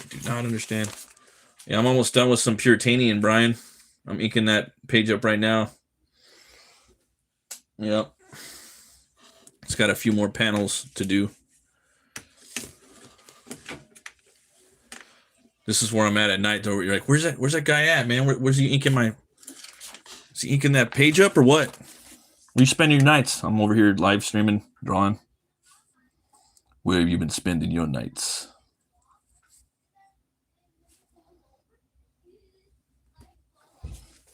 Do not understand. Yeah, I'm almost done with some Puritanian, Brian. I'm inking that page up right now. Yep. It's got a few more panels to do. This is where I'm at night, though. You're like, where's that guy at, man? Where's he inking is he inking that page up or what? Where you spending your nights? I'm over here live streaming, drawing. Where have you been spending your nights?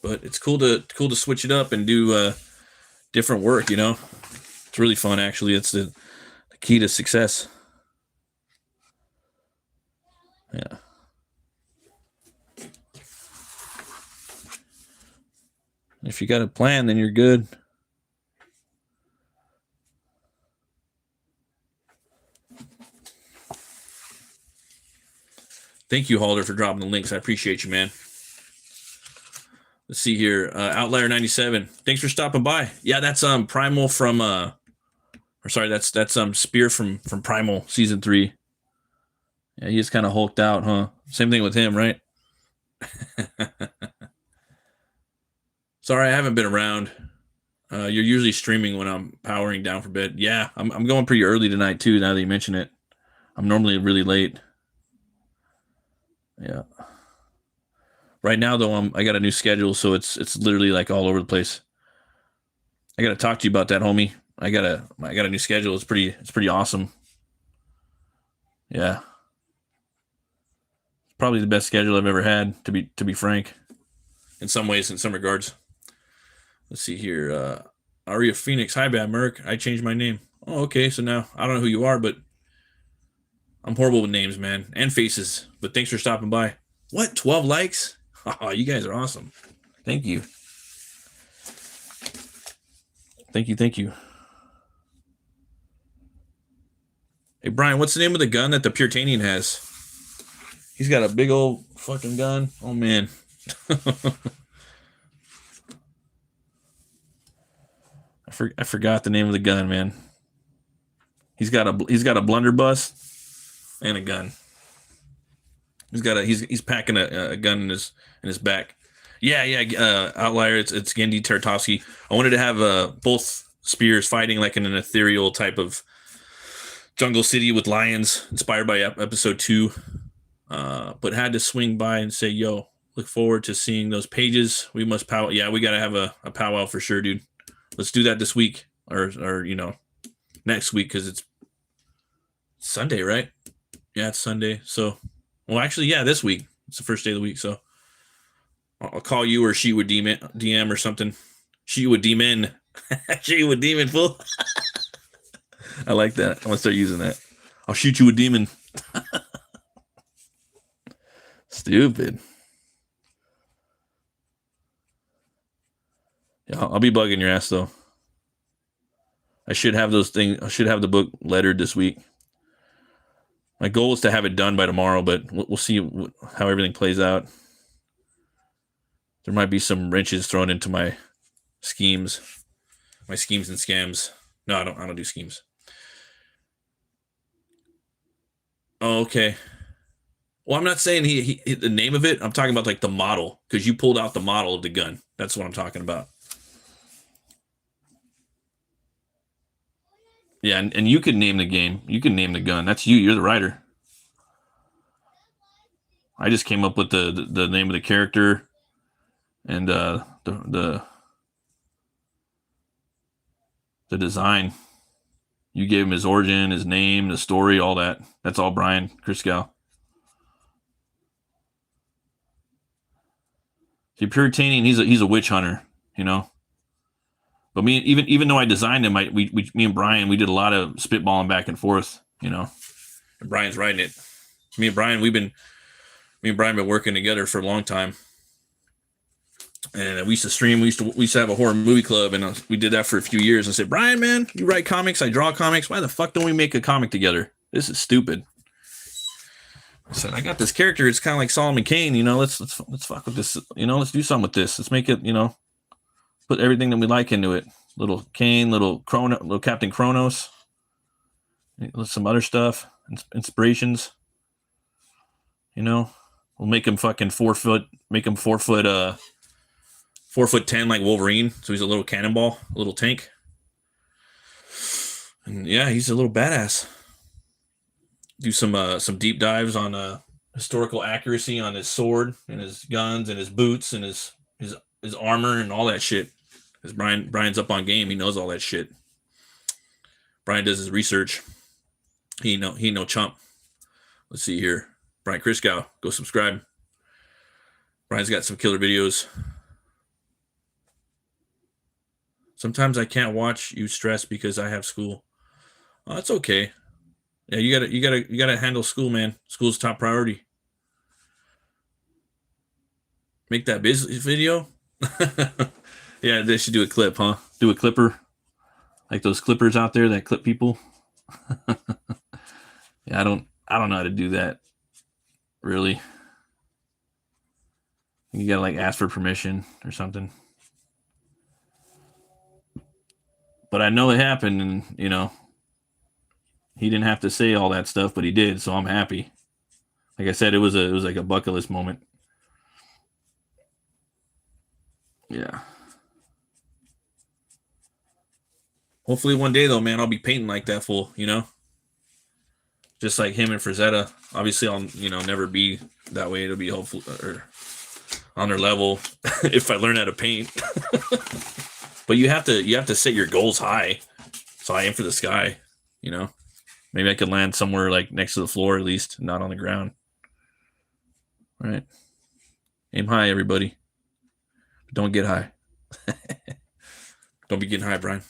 But it's cool to switch it up and do different work, you know. It's really fun, actually. It's the key to success. Yeah. If you got a plan, then you're good. Thank you, Halder, for dropping the links. I appreciate you, man. Let's see here. Outlier 97. Thanks for stopping by. Yeah, that's Primal from that's Spear from Primal season 3. Yeah, he is kind of hulked out, huh? Same thing with him, right? Sorry, I haven't been around. You're usually streaming when I'm powering down for bed. Yeah, I'm going pretty early tonight too, now that you mention it. I'm normally really late. Yeah. Right now, though, I got a new schedule, so it's literally like all over the place. I got to talk to you about that, homie. I got a new schedule. It's pretty awesome. Yeah, it's probably the best schedule I've ever had. To be frank, in some ways, in some regards. Let's see here. Aria Phoenix. Hi, BATT MURK. I changed my name. Oh, okay. So now I don't know who you are, but I'm horrible with names, man, and faces. But thanks for stopping by. What? 12 likes? Oh, you guys are awesome. Thank you. Thank you. Hey, Brian, what's the name of the gun that the Puritanian has? He's got a big old fucking gun. Oh, man. I forgot the name of the gun, man. He's got a blunderbuss and a gun. He's packing a gun in his back. Yeah. Outlier. It's Gendy Tartovsky. I wanted to have both spears fighting like in an ethereal type of jungle city with lions, inspired by episode 2. But had to swing by and say, "Yo, look forward to seeing those pages. We must powwow. Yeah, we gotta have a powwow for sure, dude. Let's do that this week or next week because it's Sunday, right? Yeah, it's Sunday. So." Well, actually, yeah, this week. It's the first day of the week, so I'll call you or she would DM or something. She would DM. She would demon, fool. I like that. I'm going to start using that. I'll shoot you with demon. Stupid. Yeah, I'll be bugging your ass, though. I should have those things. I should have the book lettered this week. My goal is to have it done by tomorrow, but we'll see how everything plays out. There might be some wrenches thrown into my schemes and scams. No, I don't do schemes. Oh, okay. Well, I'm not saying he the name of it. I'm talking about like the model, because you pulled out the model of the gun. That's what I'm talking about. Yeah, and you can name the game. You can name the gun. That's you. You're the writer. I just came up with the name of the character and the design. You gave him his origin, his name, the story, all that. That's all Brian Kriskow. See, Puritanian, he's a witch hunter, you know. But even though I designed him, me and Brian, we did a lot of spitballing back and forth, you know. And Brian's writing it. Me and Brian, we've been Me and Brian been working together for a long time, and we used to stream. We used to have a horror movie club, and we did that for a few years. I said, Brian, man, you write comics, I draw comics. Why the fuck don't we make a comic together? This is stupid. I said, I got this character. It's kind of like Solomon Kane. You know, let's fuck with this. You know, let's do something with this. Let's make it. You know, put everything that we like into it. Little Kane, little Captain Kronos, some other stuff, inspirations. You know, we'll make him fucking 4 foot. Make him 4 foot. 4'10" like Wolverine. So he's a little cannonball, a little tank. And yeah, he's a little badass. Do some deep dives on historical accuracy on his sword and his guns and his boots and his armor and all that shit. Because Brian's up on game, he knows all that shit. Brian does his research. He no chump. Let's see here. Brian Kriskow, go subscribe. Brian's got some killer videos. Sometimes I can't watch you stress because I have school. Oh, that's okay. Yeah, you gotta handle school, man. School's top priority. Make that business video. Yeah, they should do a clip, huh? Do a clipper, like those clippers out there that clip people. Yeah, I don't know how to do that. Really, you gotta like ask for permission or something. But I know it happened, and you know. He didn't have to say all that stuff, but he did, so I'm happy. Like I said, it was like a bucket list moment. Yeah. Hopefully one day though, man, I'll be painting like that fool, you know? Just like him and Frazetta. Obviously I'll, never be that way. It'll be hopefully or on their level if I learn how to paint. But you have to set your goals high. So I aim for the sky, you know? Maybe I could land somewhere like next to the floor at least, not on the ground. All right. Aim high, everybody. But don't get high. Don't be getting high, Brian.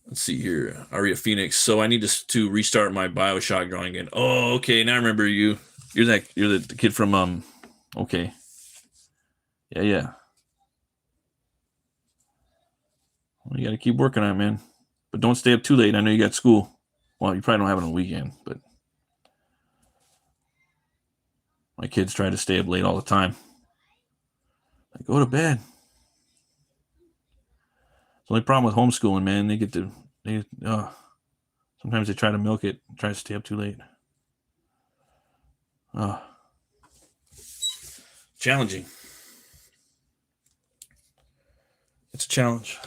Let's see here. Aria Phoenix. So I need to restart my BioShock drawing again. Oh, okay. Now I remember you. You're the kid from okay. Yeah. Well, you gotta keep working on it, man. But don't stay up too late. I know you got school. Well, you probably don't have it on the weekend, but my kids try to stay up late all the time. I go to bed. It's the only problem with homeschooling, man. Sometimes they try to milk it, try to stay up too late. Challenging. It's a challenge.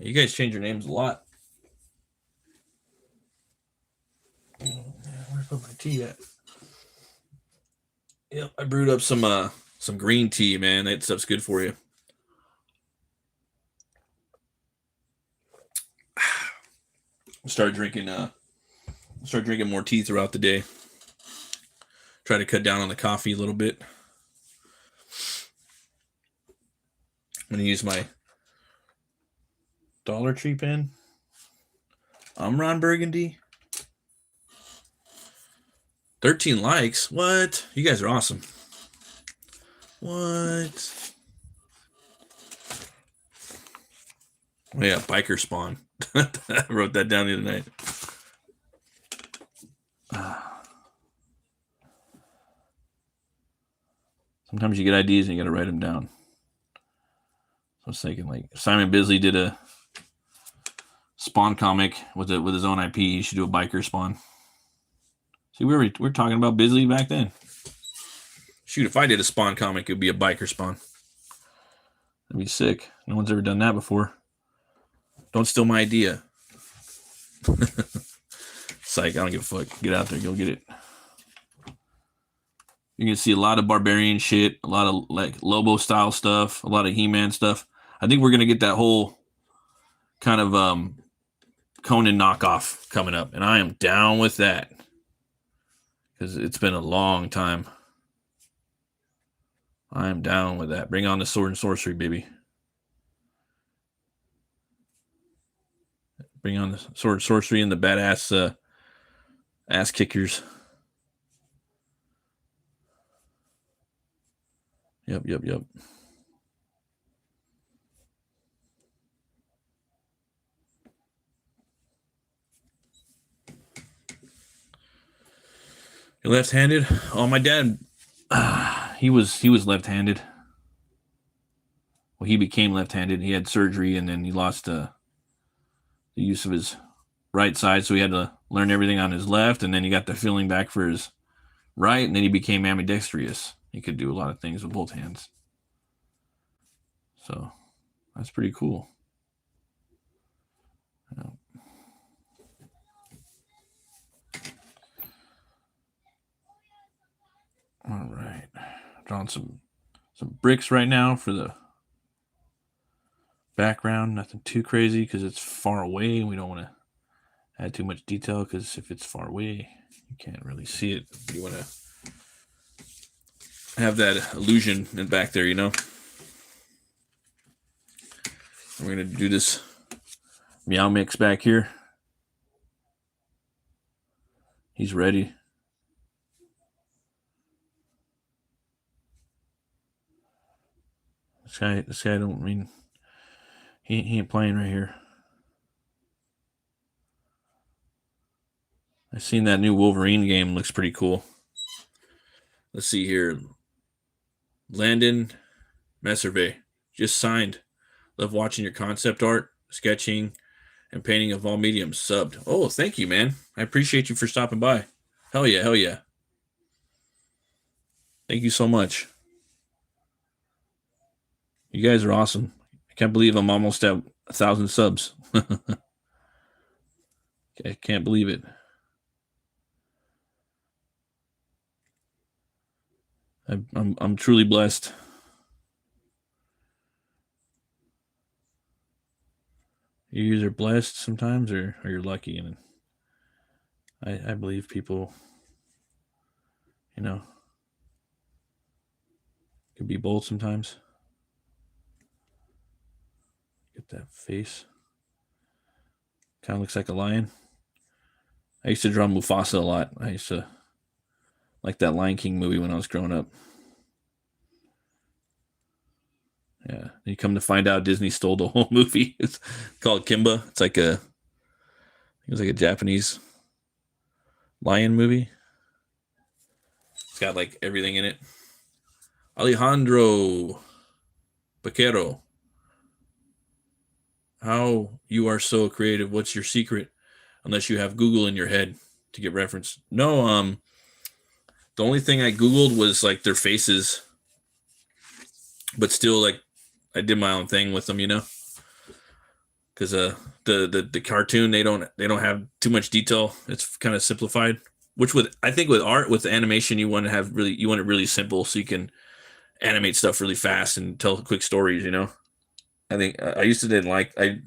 You guys change your names a lot. Where's my tea at? Yeah, I brewed up some green tea, man. That stuff's good for you. Start drinking more tea throughout the day. Try to cut down on the coffee a little bit. I'm gonna use my Dollar Tree pen. I'm Ron Burgundy. 13 likes. What? You guys are awesome. What? Oh yeah, biker spawn. I wrote that down the other night. Sometimes you get ideas and you got to write them down. So I was thinking, like, Simon Bisley did a Spawn comic with his own IP. He should do a biker Spawn. See, we were talking about Bisley back then. Shoot, if I did a Spawn comic, it would be a biker Spawn. That'd be sick. No one's ever done that before. Don't steal my idea. Psych, I don't give a fuck. Get out there, go get it. You can see a lot of barbarian shit, a lot of like Lobo style stuff, a lot of He-Man stuff. I think we're gonna get that whole kind of Conan knockoff coming up, and I am down with that because it's been a long time. I'm down with that. Bring on the sword and sorcery, baby. Bring on the sword and sorcery and the badass ass kickers. Yep. You're left-handed? Oh, my dad, he was left-handed. Well, he became left-handed. He had surgery, and then he lost the use of his right side, so he had to learn everything on his left, and then he got the feeling back for his right, and then he became ambidextrous. He could do a lot of things with both hands. So that's pretty cool. Yeah. All right. Drawing some bricks right now for the background. Nothing too crazy because it's far away and we don't want to add too much detail, because if it's far away, you can't really see it. You want to have that illusion in back there, you know? We're going to do this meow mix back here. He's ready. This guy don't mean he ain't playing right here. I seen that new Wolverine game, looks pretty cool. Let's see here. Landon Messervey just signed. Love watching your concept art, sketching, and painting of all mediums. Subbed. Oh, thank you, man. I appreciate you for stopping by. Hell yeah. Thank you so much. You guys are awesome. I can't believe I'm almost at 1,000 subs. I can't believe it. I'm truly blessed. You guys are blessed sometimes, or you're lucky, and I believe people, you know, could be both sometimes. Get that face. Kind of looks like a lion. I used to draw Mufasa a lot. I used to like that Lion King movie when I was growing up. Yeah. You come to find out Disney stole the whole movie. It's called Kimba. It's like it was like a Japanese lion movie. It's got like everything in it. Alejandro Vaquero. How you are so creative. What's your secret? Unless you have Google in your head to get reference. No, the only thing I Googled was like their faces. But still, like, I did my own thing with them, you know? Because the cartoon, they don't have too much detail. It's kind of simplified. Which I think with art, with animation, you want it really simple so you can animate stuff really fast and tell quick stories, you know? I think I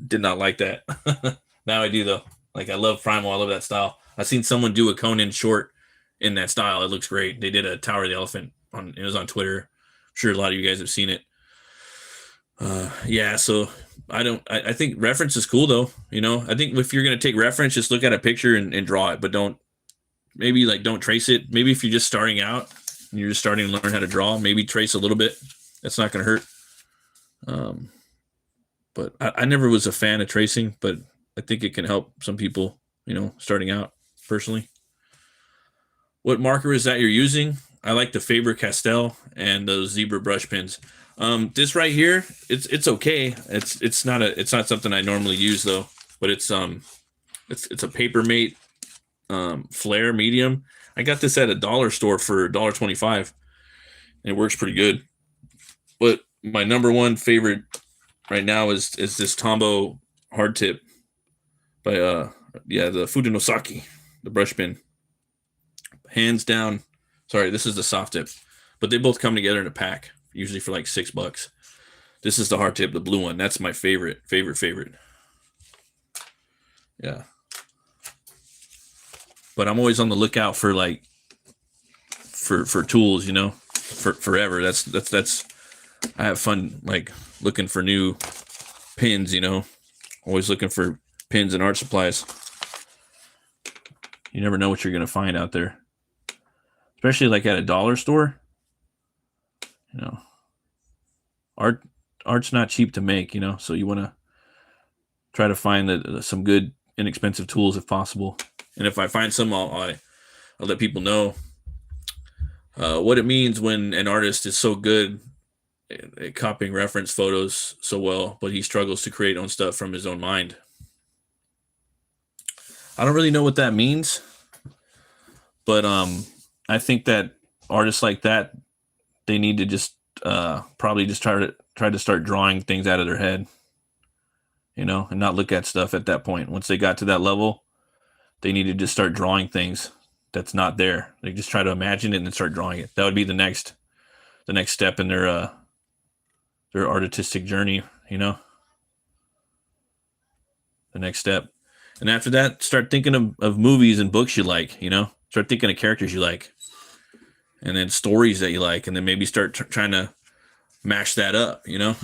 did not like that. Now I do though. Like, I love Primal. I love that style. I've seen someone do a Conan short in that style. It looks great. They did a Tower of the Elephant it was on Twitter. I'm sure a lot of you guys have seen it. Yeah, so I think reference is cool though. You know, I think if you're going to take reference, just look at a picture and draw it, but don't trace it. Maybe if you're just starting out and you're just starting to learn how to draw, maybe trace a little bit. That's not going to hurt. But I never was a fan of tracing, but I think it can help some people, you know, starting out personally. What marker is that you're using? I like the Faber-Castell and those zebra brush pens. This right here, it's okay. It's not something I normally use though, but it's a Papermate flare medium. I got this at a dollar store for $1.25, and it works pretty good. But my number one favorite right now is this Tombow hard tip by the Fujinosaki, the brush pen. Hands down. Sorry, this is the soft tip, but they both come together in a pack, usually for like $6. This is the hard tip, the blue one. That's my favorite. Yeah. But I'm always on the lookout for for tools, you know. forever. That's I have fun like looking for new pins, you know. Always looking for pins and art supplies. You never know what you're gonna find out there. Especially like at a dollar store. You know. Art's not cheap to make, you know, so you wanna try to find some good inexpensive tools if possible. And if I find some, I'll let people know what it means when an artist is so good at copying reference photos so well, but he struggles to create own stuff from his own mind. I don't really know what that means, but I think that artists like that, they need to just probably just try to start drawing things out of their head, you know, and not look at stuff at that point. Once they got to that level, they need to just start drawing things that's not there. They just try to imagine it and then start drawing it. That would be the next step in their artistic journey, you know. The next step. And after that, start thinking of movies and books you like, you know. Start thinking of characters you like. And then stories that you like, and then maybe start trying to mash that up, you know.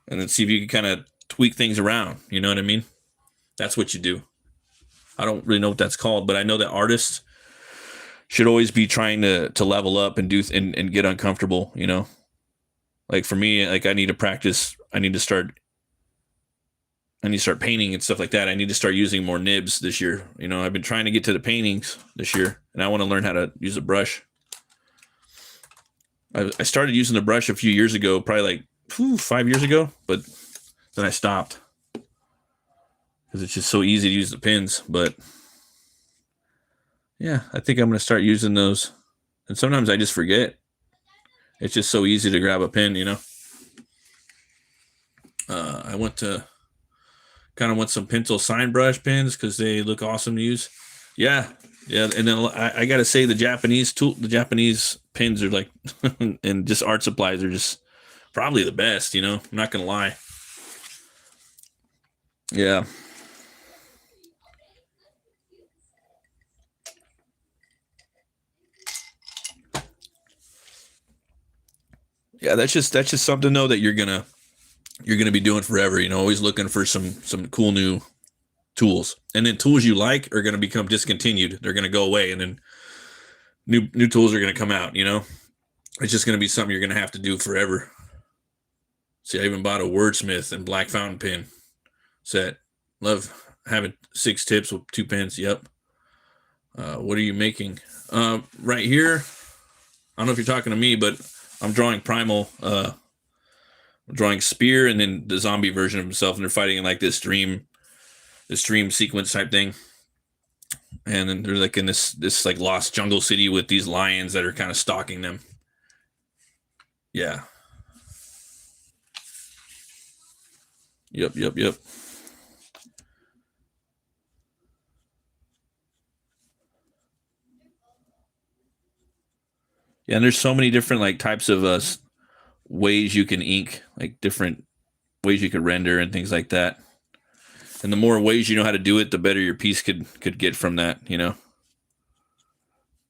And then see if you can kind of tweak things around, you know what I mean? That's what you do. I don't really know what that's called, but I know that artists should always be trying to level up and do and get uncomfortable, you know. Like for me, like I need to practice. I need to start painting and stuff like that. I need to start using more nibs this year. You know, I've been trying to get to the paintings this year, and I want to learn how to use a brush. I started using the brush a few years ago, probably like 5 years ago, but then I stopped because it's just so easy to use the pins. But yeah, I think I'm going to start using those. And sometimes I just forget. It's just so easy to grab a pen, you know. I want some pencil sign brush pens because they look awesome to use. Yeah. And then I got to say the Japanese pens are like, and just art supplies are just probably the best, you know. I'm not going to lie. Yeah. Yeah, that's just something though that you're gonna be doing forever. You know, always looking for some cool new tools, and then tools you like are gonna become discontinued. They're gonna go away, and then new tools are gonna come out. You know, it's just gonna be something you're gonna have to do forever. See, I even bought a Wordsmith and black fountain pen set. Love having 6 tips with 2 pens. Yep. What are you making? Right here. I don't know if you're talking to me, but I'm drawing Primal. I'm drawing Spear and then the zombie version of himself, and they're fighting in like this dream sequence type thing. And then they're like in this like lost jungle city with these lions that are kind of stalking them. Yeah. Yep. Yeah, and there's so many different like types of ways you can ink, like different ways you could render and things like that. And the more ways you know how to do it, the better your piece could get from that, you know,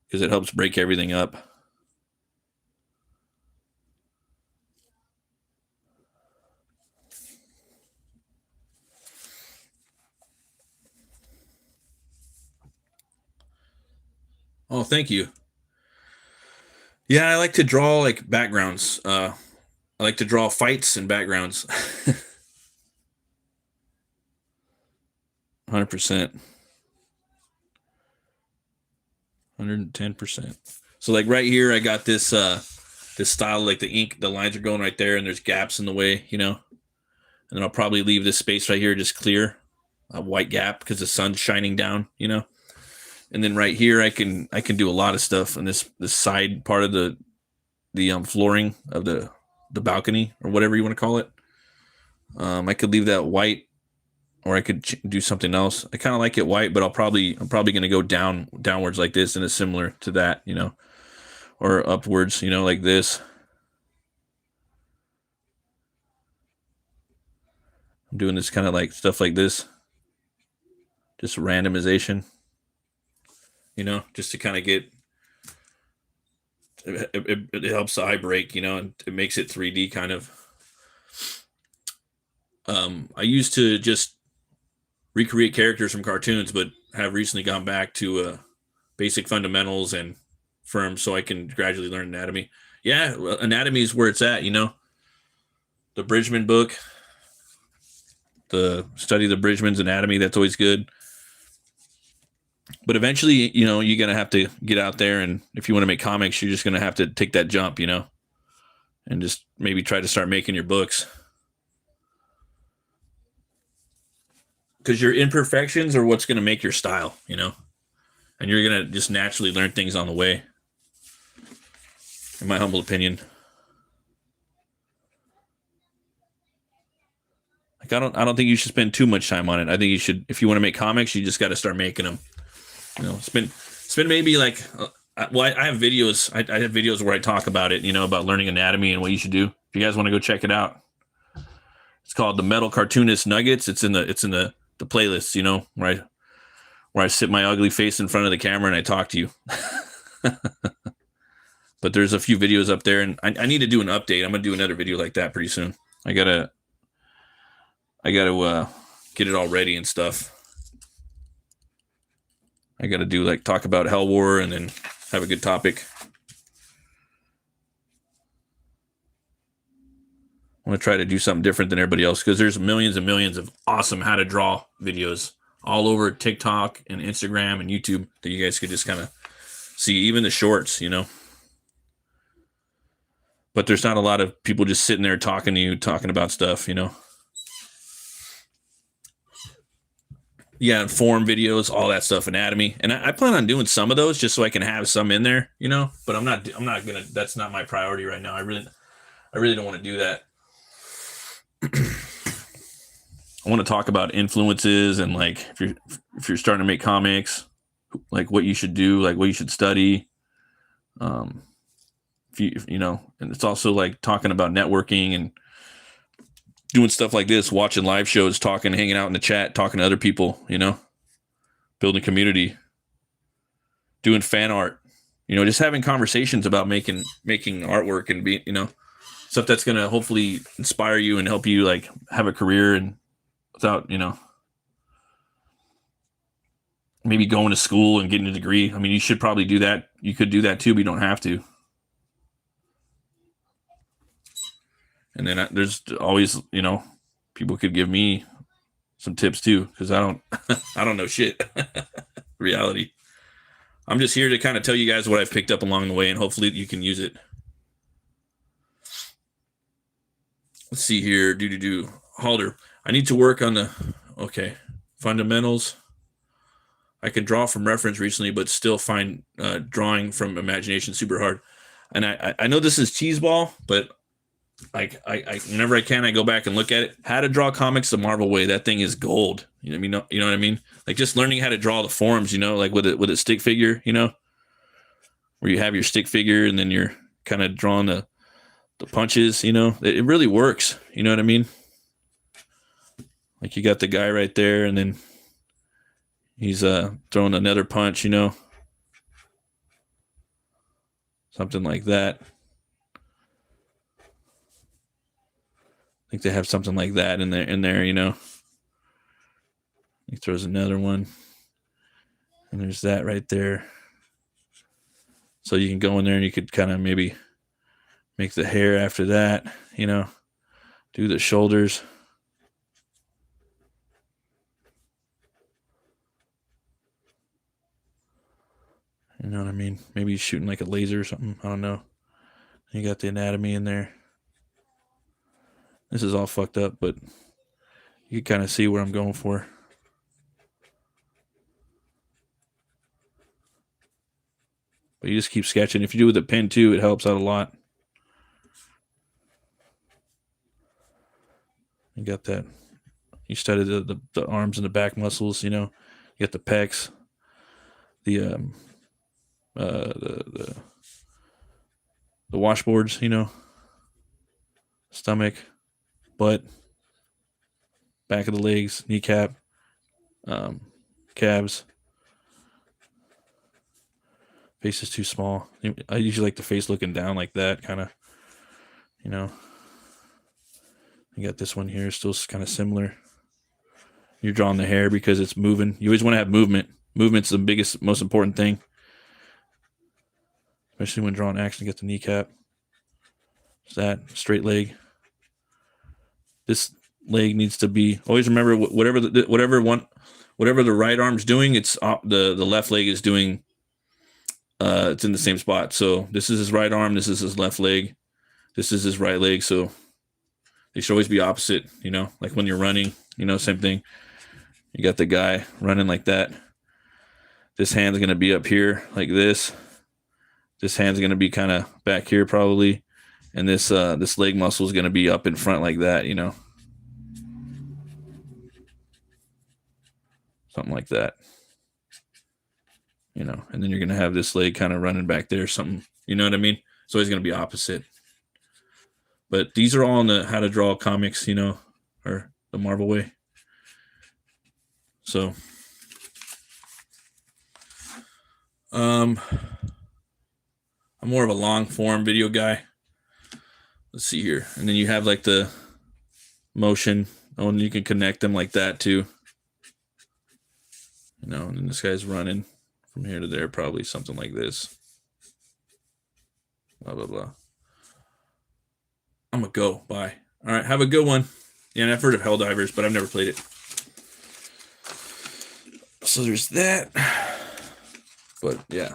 because it helps break everything up. Oh, thank you. Yeah, I like to draw like backgrounds. I like to draw fights and backgrounds. 100%. 110%. So like right here, I got this style, like the ink, the lines are going right there, and there's gaps in the way, you know. And then I'll probably leave this space right here just clear, a white gap because the sun's shining down, you know. And then right here, I can do a lot of stuff on this side part of the flooring of the balcony or whatever you want to call it. I could leave that white, or I could do something else. I kind of like it white, but I'm probably going to go downwards like this, and it's similar to that, you know, or upwards, you know, like this. I'm doing this kind of like stuff like this, just randomization, you know, just to kind of get it helps the eye break, you know, and it makes it 3D kind of. I used to just recreate characters from cartoons, but have recently gone back to basic fundamentals and firms so I can gradually learn anatomy. Yeah, anatomy is where it's at, you know. The Bridgman book, the study of the Bridgman's anatomy, that's always good. But eventually, you know, you're going to have to get out there, and if you want to make comics, you're just going to have to take that jump, you know, and just maybe try to start making your books. Because your imperfections are what's going to make your style, you know, and you're going to just naturally learn things on the way, in my humble opinion. Like, I don't think you should spend too much time on it. I think you should, if you want to make comics, you just got to start making them. You know, spend maybe like, well, I have videos. I have videos where I talk about it, you know, about learning anatomy and what you should do. If you guys want to go check it out, it's called the Metal Cartoonist Nuggets. It's in the playlists, you know, where I sit my ugly face in front of the camera and I talk to you. But there's a few videos up there, and I need to do an update. I'm gonna do another video like that pretty soon. I gotta get it all ready and stuff. I gotta do like talk about HELWÄR and then have a good topic. I want to try to do something different than everybody else, because there's millions and millions of awesome how to draw videos all over TikTok and Instagram and YouTube that you guys could just kind of see, even the shorts, you know. But there's not a lot of people just sitting there talking to you, talking about stuff, you know. Yeah, form videos, all that stuff, anatomy. And I plan on doing some of those just so I can have some in there, you know. But I'm not gonna. That's not my priority right now. I really don't want to do that. I want to talk about influences and like if you're starting to make comics, like what you should do, like what you should study. If you know, and it's also like talking about networking and doing stuff like this, watching live shows, talking, hanging out in the chat, talking to other people, you know, building community, doing fan art, you know, just having conversations about making artwork and be, you know, stuff that's going to hopefully inspire you and help you like have a career, and without, you know, maybe going to school and getting a degree. I mean, you should probably do that. You could do that too, but you don't have to. And then there's always, you know, people could give me some tips too, because I don't know shit. Reality. I'm just here to kind of tell you guys what I've picked up along the way, and hopefully you can use it. Let's see here. Halder. I need to work on the fundamentals. I can draw from reference recently, but still find drawing from imagination super hard. And I know this is cheeseball, but like I whenever I can, I go back and look at it. How to draw comics the Marvel way. That thing is gold. You know what I mean? You know what I mean? Like just learning how to draw the forms, you know, like with a stick figure, you know, where you have your stick figure and then you're kind of drawing the punches, you know, it really works. You know what I mean? Like you got the guy right there, and then he's throwing another punch, you know, something like that. I think they have something like that in there, you know. He throws another one, and there's that right there. So you can go in there and you could kind of maybe make the hair after that, you know, do the shoulders. You know what I mean? Maybe he's shooting like a laser or something. I don't know. You got the anatomy in there. This is all fucked up, but you can kind of see where I'm going for. But you just keep sketching. If you do with a pen too, it helps out a lot. You got that. You study the arms and the back muscles, you know. You got the pecs, the washboards, you know, stomach, butt, back of the legs, kneecap, calves, Face is too small. I usually like the face looking down like that, kind of, you know. You got this one here, still kind of similar. You're drawing the hair because it's moving. You always want to have movement. Movement's the biggest, most important thing. Especially when drawing action, get the kneecap. Is that straight leg? This leg needs to be. Always remember whatever the right arm's doing, it's the left leg is doing. It's in the same spot. So this is his right arm. This is his left leg. This is his right leg. So they should always be opposite. You know, like when you're running. You know, same thing. You got the guy running like that. This hand's going to be up here like this. This hand's going to be kind of back here probably. And this leg muscle is going to be up in front like that, you know. Something like that. You know, and then you're going to have this leg kind of running back there, something, you know what I mean? It's always going to be opposite. But these are all in the How to Draw comics, you know, or the Marvel way. So, I'm more of a long form video guy. Let's see here. And then you have like the motion. Oh, and you can connect them like that too. You know, and then this guy's running from here to there, probably something like this. Blah, blah, blah. I'm going to go. Bye. All right. Have a good one. Yeah, and I've heard of Helldivers, but I've never played it. So there's that. But yeah.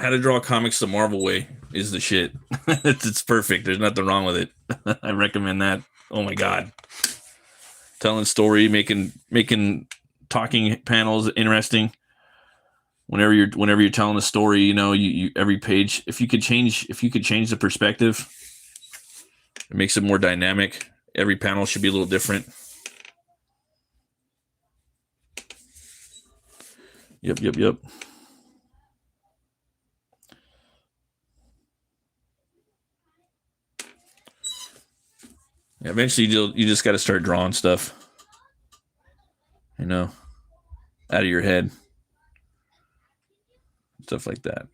How to Draw Comics the Marvel way is the shit. It's perfect. There's nothing wrong with it. I recommend that. Oh my God. Telling story, making talking panels interesting. Whenever you're telling a story, you know, you every page, if you could change the perspective, it makes it more dynamic. Every panel should be a little different. Yep. Yeah, eventually, you just got to start drawing stuff, you know, out of your head, stuff like that.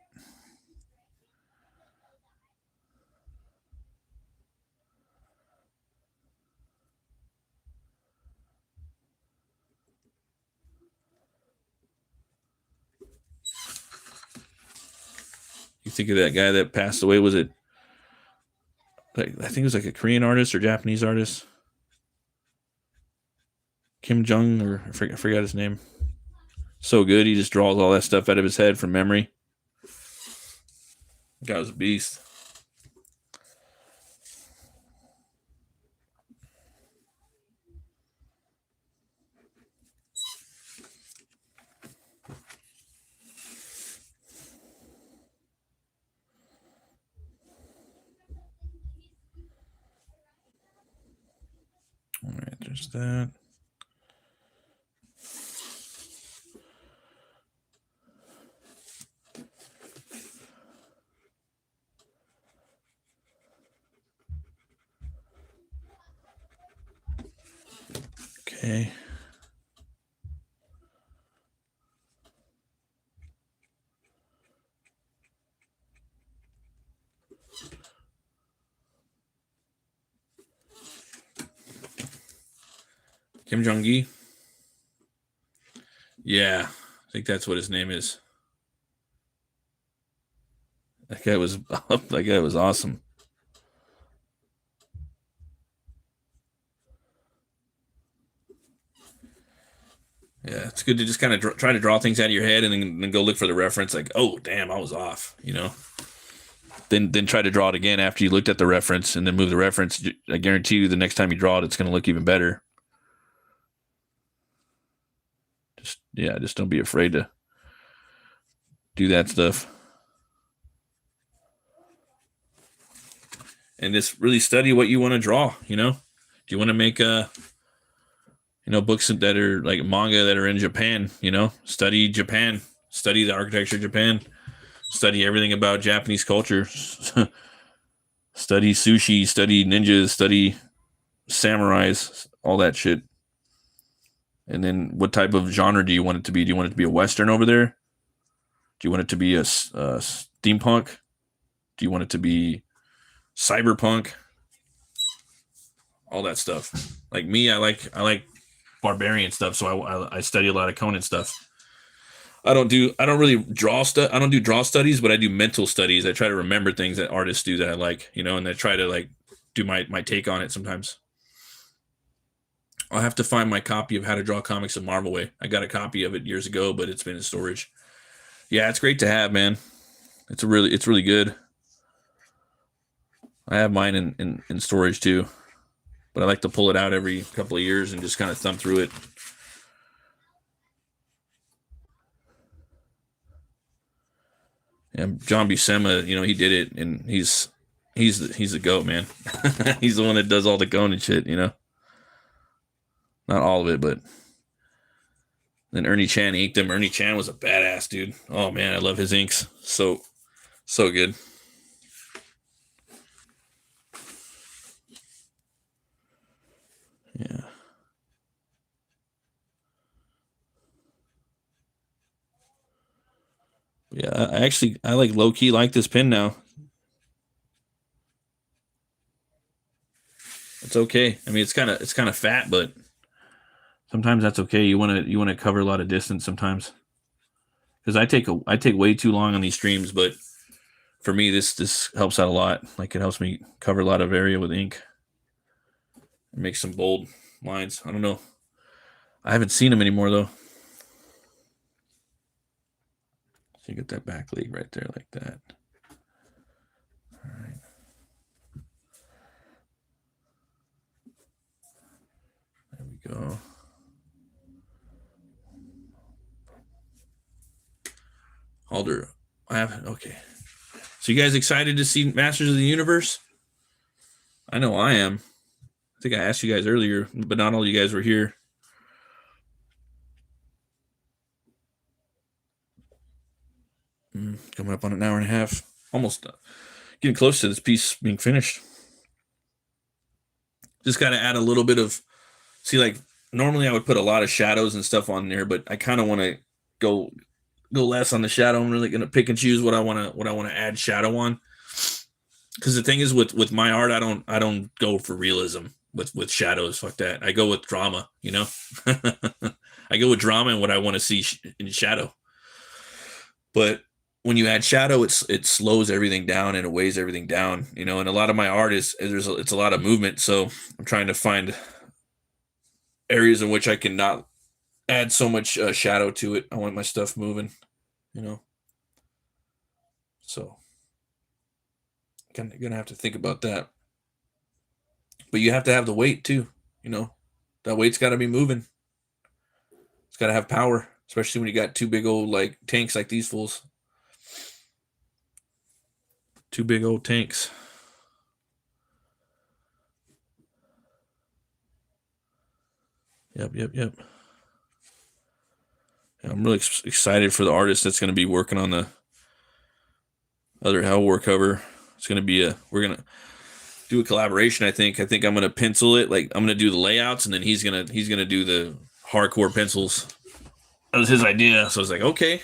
You think of that guy that passed away? Was it? Like, I think it was like a Korean artist or Japanese artist. Kim Jong, or I forgot his name. So good. He just draws all that stuff out of his head from memory. The guy was a beast. All right, there's that. Okay. Kim Jong-gi. Yeah, I think that's what his name is. That guy was awesome. Yeah, it's good to just kind of try to draw things out of your head and then go look for the reference. Like, oh, damn, I was off, you know. Then try to draw it again after you looked at the reference and then move the reference. I guarantee you the next time you draw it, it's going to look even better. Just don't be afraid to do that stuff. And just really study what you want to draw, you know. Do you want to make books that are like manga that are in Japan, you know? Study Japan, study the architecture of Japan, study everything about Japanese culture. Study sushi, study ninjas, study samurais, all that shit. And then what type of genre do you want it to be? Do you want it to be a Western over there? Do you want it to be a steampunk? Do you want it to be cyberpunk? All that stuff. Like me, I like barbarian stuff, so I study a lot of Conan stuff. I don't really draw stuff. I don't do draw studies, but I do mental studies. I try to remember things that artists do that I like, and I try to like do my take on it sometimes. I'll have to find my copy of How to Draw Comics the Marvel Way. I got a copy of it years ago, but it's been in storage. Yeah, it's great to have, man. It's really good. I have mine in storage too, but I like to pull it out every couple of years and just kind of thumb through it. And John Buscema, he did it, and he's the goat, man. He's the one that does all the Conan shit, Not all of it, but then Ernie Chan inked him. Ernie Chan was a badass dude. Oh man, I love his inks. So good. Yeah. Yeah, I like low key like this pen now. It's okay. I mean, it's kind of fat, but sometimes that's okay. You want to cover a lot of distance sometimes. Because I take way too long on these streams, but for me this helps out a lot. Like it helps me cover a lot of area with ink. It makes some bold lines. I don't know. I haven't seen them anymore though. So you get that back leg right there like that. All right. There we go. Alder, okay. So you guys excited to see Masters of the Universe? I know I am. I think I asked you guys earlier, but not all you guys were here. Coming up on an hour and a half. Almost getting close to this piece being finished. Just got to add a little bit of, like normally I would put a lot of shadows and stuff on there, but I kind of want to go less on the shadow. I'm really going to pick and choose what I want to add shadow on. Because the thing is with my art, I don't go for realism with shadows. Fuck that. I go with drama, I go with drama and what I want to see in shadow. But when you add shadow, it slows everything down and it weighs everything down, and a lot of my art it's a lot of movement. So I'm trying to find areas in which I can not add so much shadow to it. I want my stuff moving, so gonna have to think about that. But you have to have the weight too, that weight's got to be moving. It's got to have power, especially when you got two big old like tanks like these fools. Two big old tanks. Yep. Yeah, I'm really excited for the artist that's going to be working on the other HELWÄR cover. It's going to be we're going to do a collaboration. I think I'm going to pencil it. Like I'm going to do the layouts, and then he's going to do the hardcore pencils. That was his idea. So I was like, okay.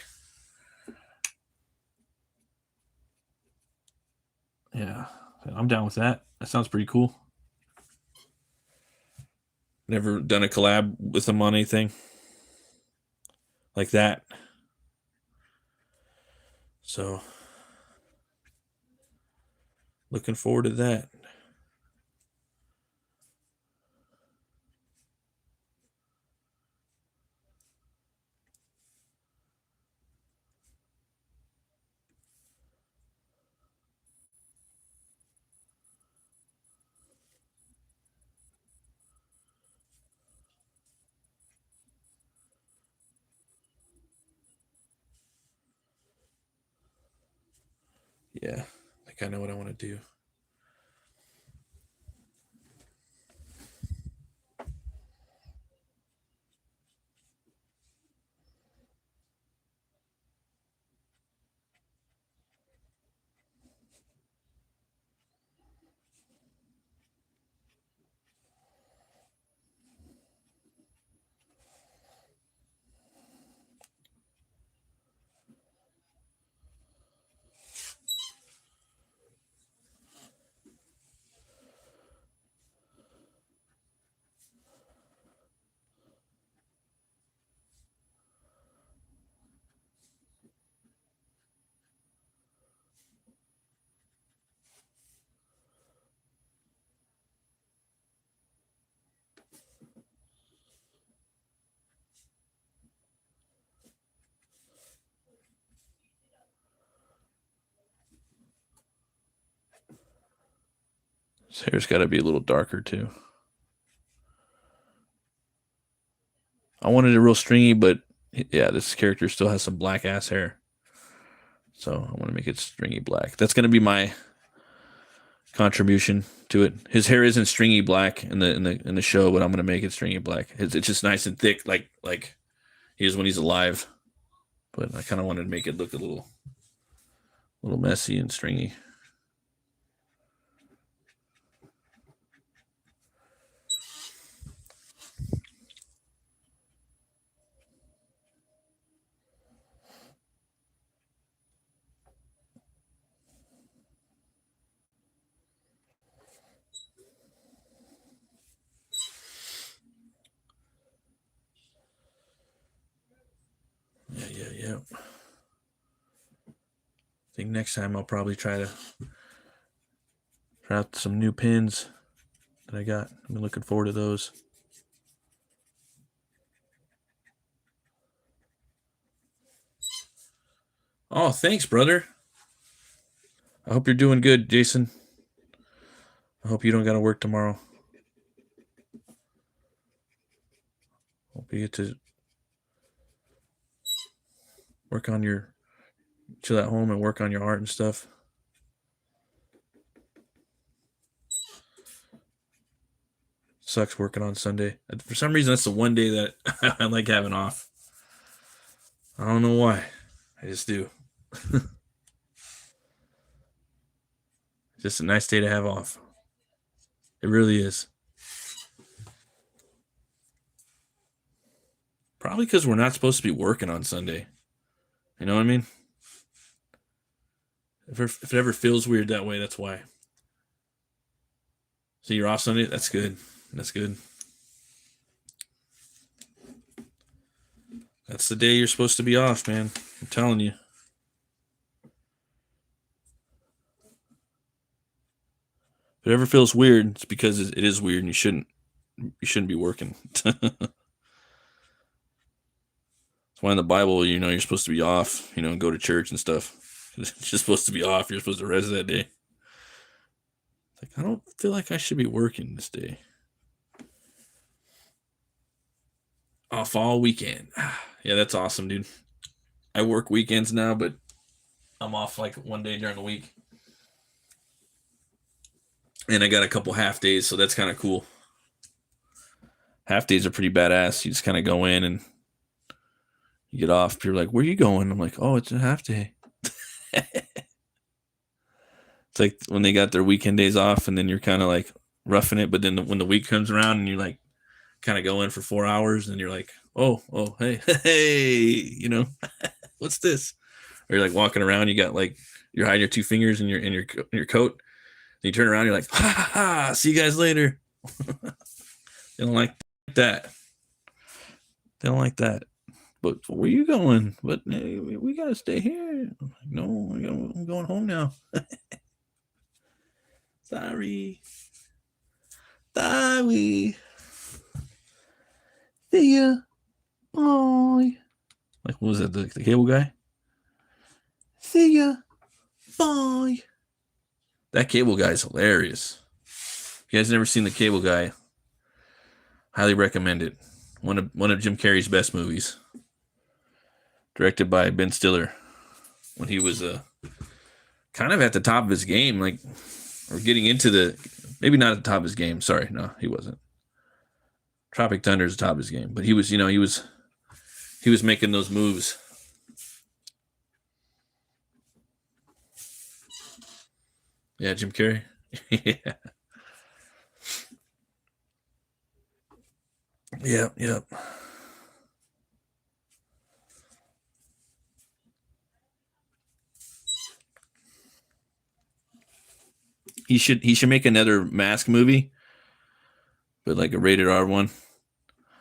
Yeah, I'm down with that. That sounds pretty cool. Never done a collab with him on anything like that. So looking forward to that. Yeah, I think I know what I want to do. His hair's got to be a little darker too. I wanted it real stringy, but yeah, this character still has some black ass hair. So I want to make it stringy black. That's going to be my contribution to it. His hair isn't stringy black in the show, but I'm going to make it stringy black. It's just nice and thick, like he is when he's alive. But I kind of wanted to make it look a little messy and stringy. Yeah. I think next time I'll probably try out some new pins that I got. I'm looking forward to those. Oh, thanks, brother. I hope you're doing good, Jason. I hope you don't got to work tomorrow. Hope you get to chill at home and work on your art and stuff. Sucks working on Sunday. For some reason, that's the one day that I like having off. I don't know why. I just do. Just a nice day to have off. It really is. Probably because we're not supposed to be working on Sunday. You know what I mean? If it ever feels weird that way, that's why. So you're off Sunday? That's good. That's good. That's the day you're supposed to be off, man. I'm telling you. If it ever feels weird, it's because it is weird and you shouldn't be working. That's why in the Bible, you're supposed to be off, and go to church and stuff. It's just supposed to be off. You're supposed to rest that day. Like, I don't feel like I should be working this day. Off all weekend. Yeah, that's awesome, dude. I work weekends now, but I'm off like one day during the week. And I got a couple half days, so that's kind of cool. Half days are pretty badass. You just kind of go in and you get off. You're like, where are you going? I'm like, oh, it's a half day. It's like when they got their weekend days off and then you're kind of like roughing it. But then when the week comes around and you like kind of go in for 4 hours and you're like, oh, hey, what's this? Or you're like walking around, you got like, you're hiding your two fingers in your coat. And you turn around, you're like, ha, see you guys later. They don't like that. They don't like that. But where you going? But hey, we gotta stay here. No, I'm going home now. Sorry. See ya. Bye. Like, what was that? The cable guy? See ya. Bye. That cable guy is hilarious. If you guys never seen the cable guy, highly recommend it. One of Jim Carrey's best movies. Directed by Ben Stiller. When he was kind of at the top of his game, like, or getting into maybe not at the top of his game. Sorry, no, he wasn't. Tropic Thunder is the top of his game, but he was making those moves. Yeah, Jim Carrey. Yeah. Yep. He should make another Mask movie, but like a rated R one.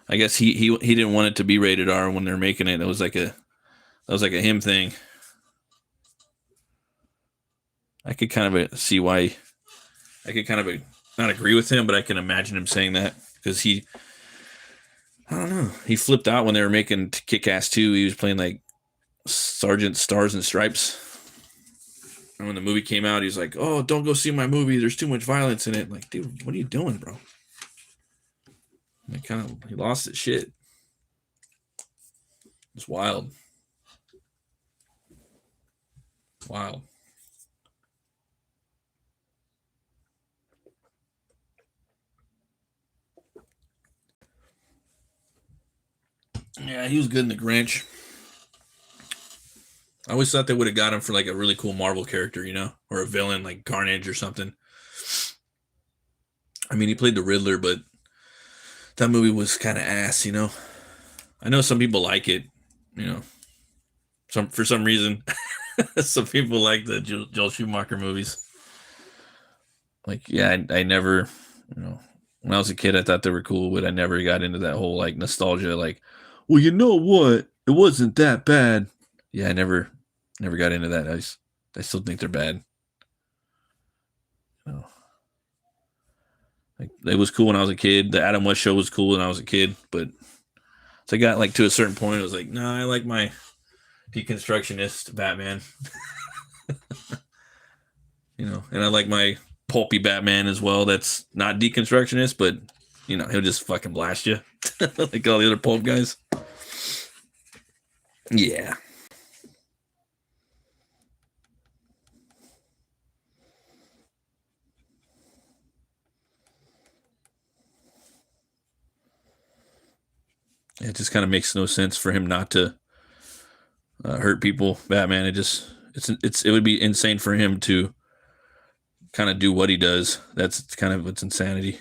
I guess he didn't want it to be rated R when they're making it. That was like a him thing. I could kind of see why. I could kind of not agree with him, but I can imagine him saying that because I don't know. He flipped out when they were making Kick-Ass 2. He was playing like Sergeant Stars and Stripes. And when the movie came out, he's like, "Oh, don't go see my movie. There's too much violence in it." Like, dude, what are you doing, bro? He lost his shit. It's wild. Wild. Yeah, he was good in The Grinch. I always thought they would have got him for like a really cool Marvel character, you know, or a villain like Carnage or something. I mean, he played the Riddler, but that movie was kind of ass, you know. I know some people like it, you know. For some reason, some people like the Joel Schumacher movies. Like, yeah, I never, you know, when I was a kid, I thought they were cool, but I never got into that whole like nostalgia. Like, well, you know what? It wasn't that bad. Yeah, I never got into that. I still think they're bad. You know, like it was cool when I was a kid. The Adam West Show was cool when I was a kid, but so I got like to a certain point, I was like, nah, I like my deconstructionist Batman. You know, and I like my pulpy Batman as well. That's not deconstructionist, but you know, he'll just fucking blast you like all the other pulp guys. Yeah. It just kind of makes no sense for him not to hurt people. Batman, it would be insane for him to kind of do what he does. That's kind of what's insanity.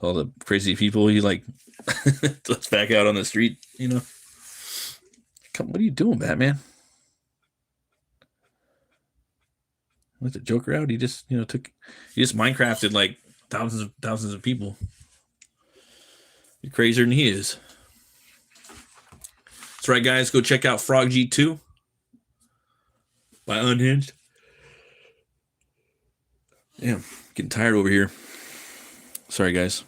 All the crazy people he like lets back out on the street, you know. What are you doing, Batman? Let the Joker out. He just, you know, he just Minecrafted like thousands of people. You're crazier than he is. That's right, guys. Go check out Frog G2 by Unhinged. Damn, getting tired over here. Sorry, guys.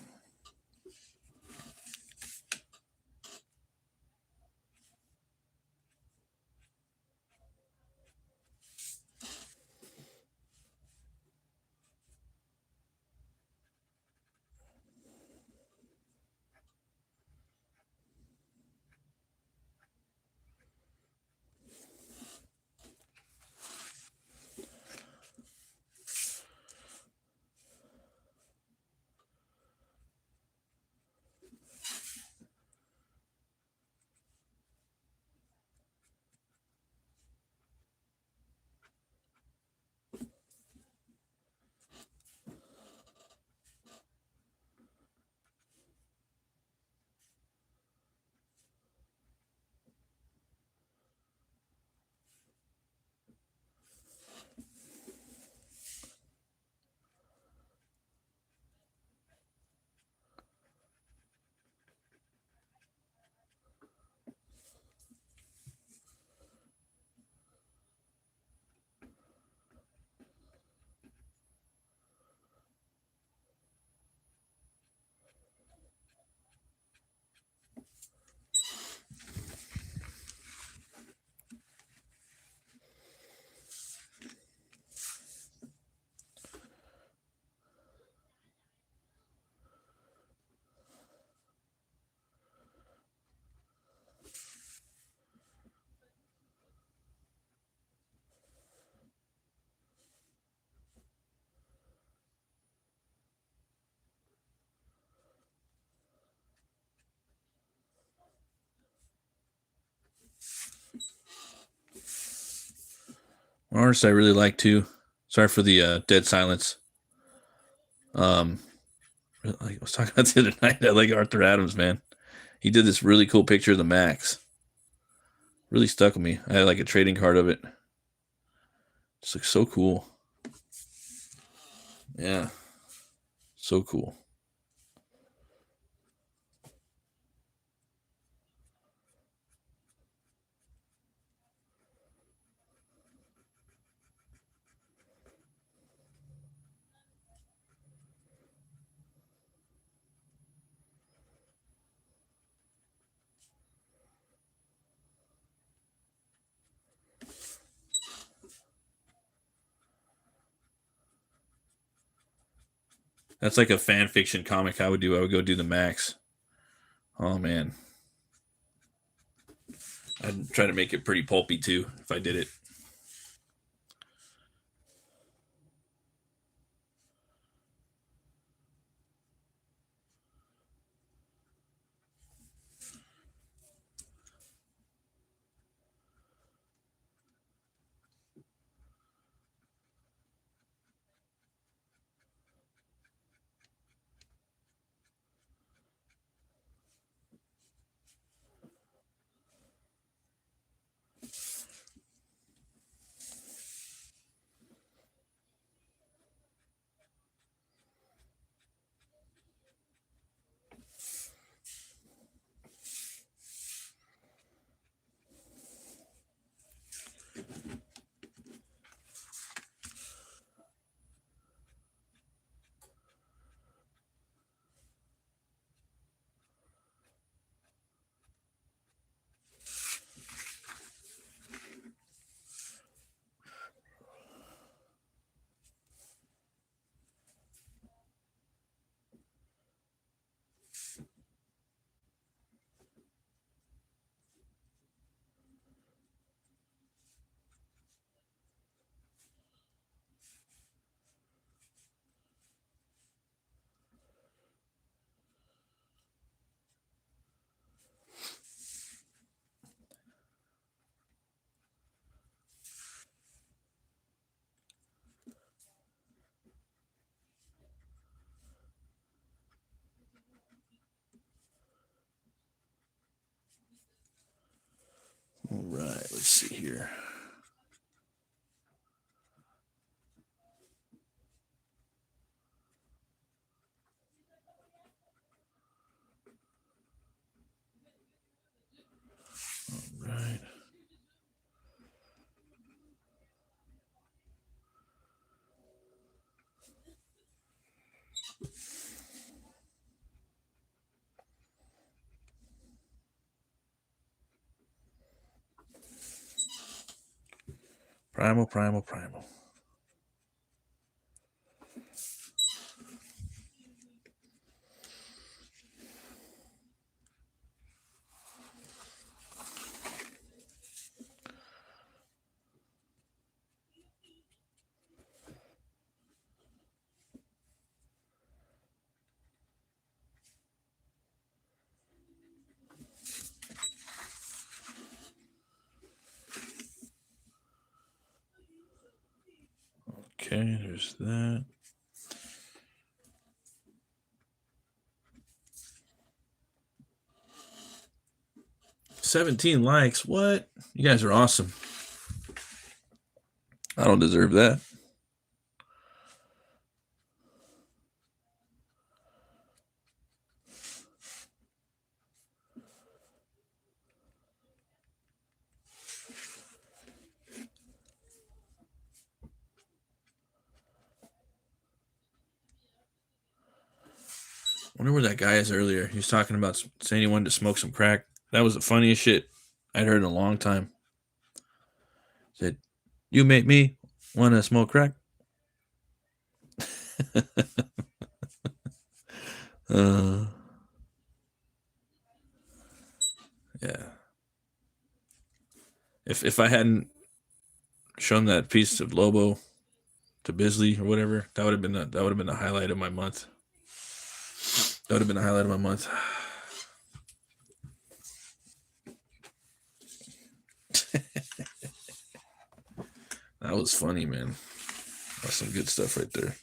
An artist I really like too. Sorry for the dead silence. Um, I was talking about the other night. I like Arthur Adams, man. He did this really cool picture of the Max. Really stuck with me. I had like a trading card of it. Just looks so cool. Yeah, so cool. That's like a fan fiction comic I would do. I would go do the Max. Oh man, I'd try to make it pretty pulpy too if I did it. All right, let's see here. All right. Primal, primal, primal. Okay, there's that. 17 likes. What? You guys are awesome. I don't deserve that. I wonder where that guy is earlier. He was talking about saying he wanted to smoke some crack. That was the funniest shit I'd heard in a long time. Said, "You make me want to smoke crack." uh, yeah. If I hadn't shown that piece of Lobo to Bisley or whatever, that would have been the highlight of my month. That would have been the highlight of my month. That was funny, man. That's some good stuff right there.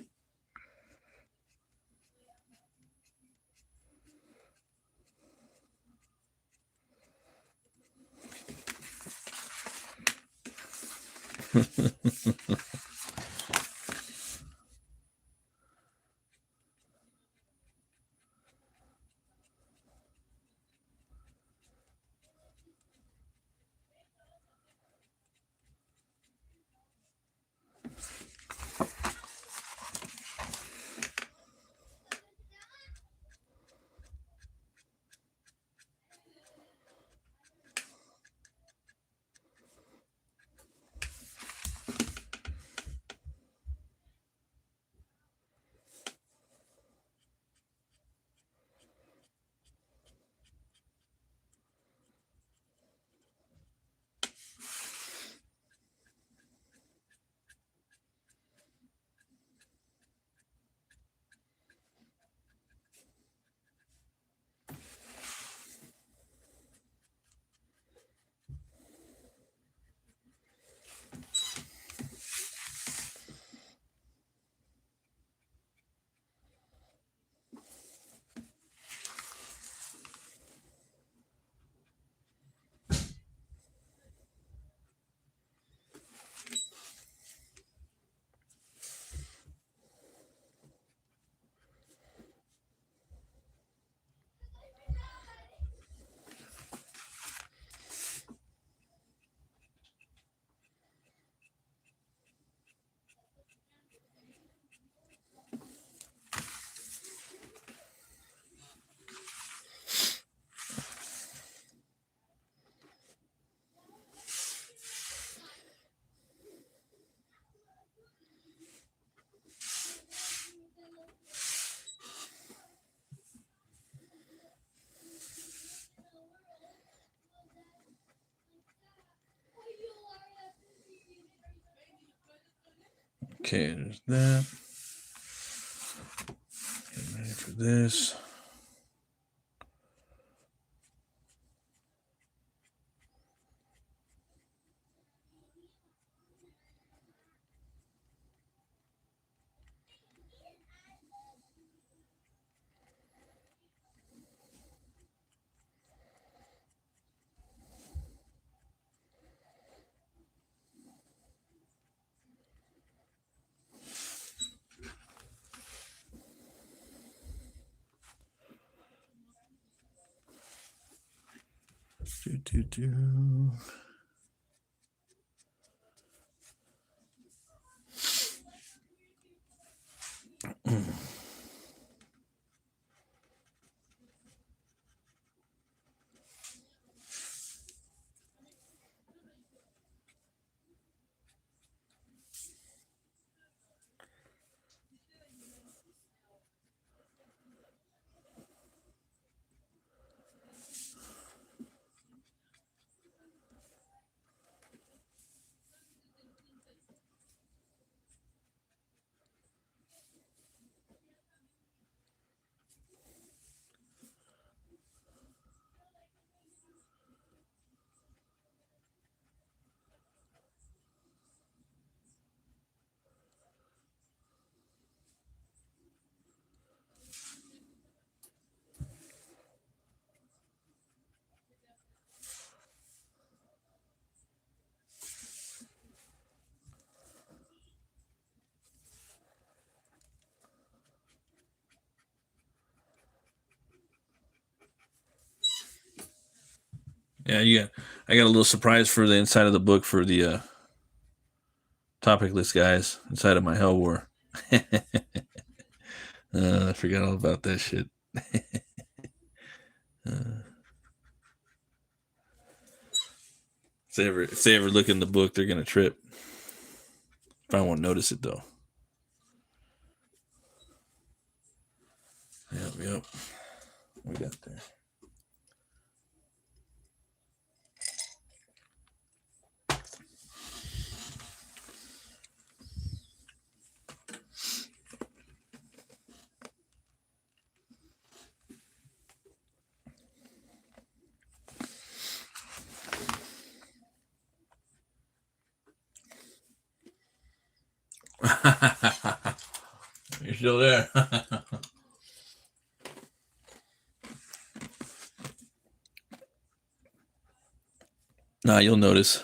Okay, there's that. Getting ready for this. Yeah. I got a little surprise for the inside of the book for the topic list, guys. Inside of my HELWÄR. I forgot all about that shit. If they ever look in the book, they're gonna trip. Probably won't notice it though. Yep. We got there. You're still there. Nah, you'll notice.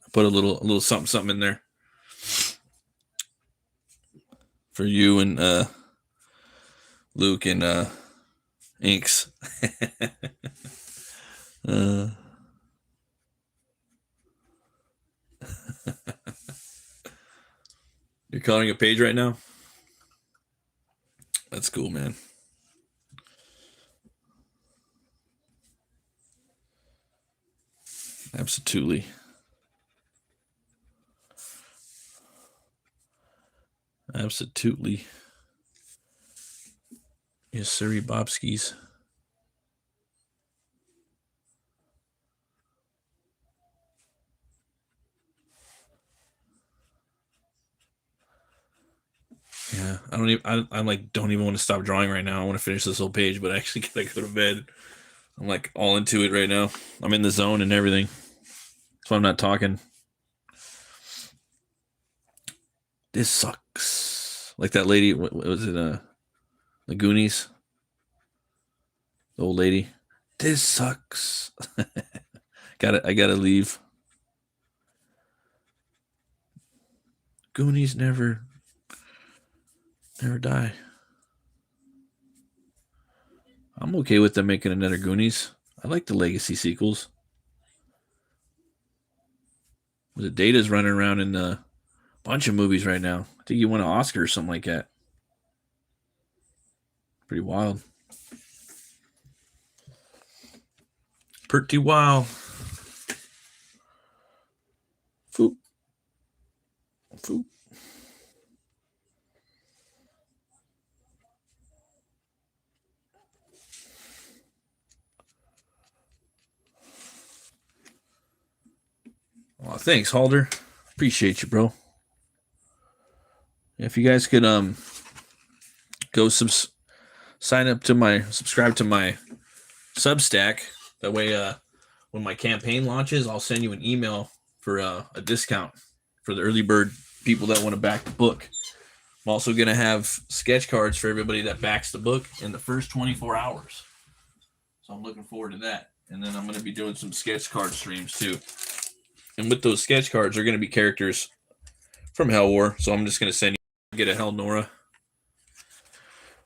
I put a little something in there for you and Luke and Inks. You're coloring a page right now? That's cool, man. Absolutely. Yes, sirree, Bobskis. Yeah, I don't even. I like don't even want to stop drawing right now. I want to finish this whole page, but I actually gotta go to bed. I'm like all into it right now. I'm in the zone and everything. That's why I'm not talking. This sucks. Like that lady. What was it? The Goonies. The old lady. This sucks. I gotta leave. Goonies never die. I'm okay with them making another Goonies. I like the Legacy sequels. Was it Data's running around in a bunch of movies right now? I think he won an Oscar or something like that. Pretty wild. Pretty wild. Foop. Foop. Well, thanks, Halder. Appreciate you, bro. If you guys could go subscribe to my Substack. That way, when my campaign launches, I'll send you an email for a discount for the early bird people that want to back the book. I'm also going to have sketch cards for everybody that backs the book in the first 24 hours. So I'm looking forward to that. And then I'm going to be doing some sketch card streams too. And with those sketch cards, they're going to be characters from HELWÄR. So I'm just going to send you, get a Helnora,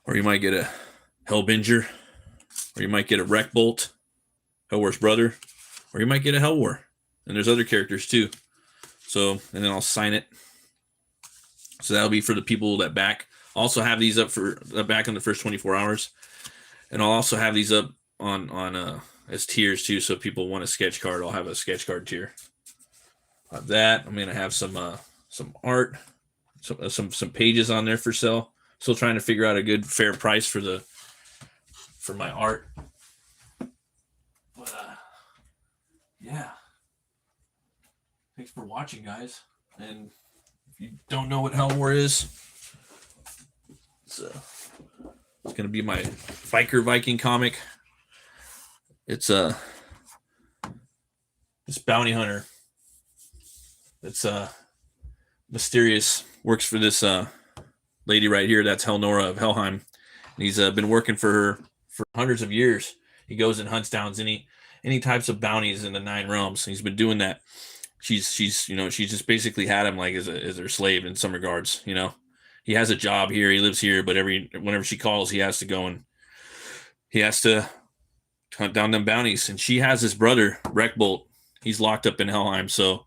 or you might get a Hellbinger, or you might get a Wreckbolt, HELWÄR's brother, or you might get a HELWÄR. And there's other characters too. So, and then I'll sign it. So that'll be for the people that back. I'll also have these up for back in the first 24 hours. And I'll also have these up on as tiers too. So if people want a sketch card, I'll have a sketch card tier. Of that, I'm gonna have some art, some pages on there for sale. Still trying to figure out a good fair price for my art. But yeah. Thanks for watching, guys. And if you don't know what HELWÄR is, it's going to be my biker Viking comic. It's this bounty hunter. It's mysterious. Works for this lady right here. That's Helnora of Helheim. And he's been working for her for hundreds of years. He goes and hunts down any types of bounties in the 9 realms. He's been doing that. She's just basically had him like as her slave in some regards. He has a job here, he lives here, but whenever she calls, he has to go and he has to hunt down them bounties. And she has his brother Wreckbolt. He's locked up in Helheim, so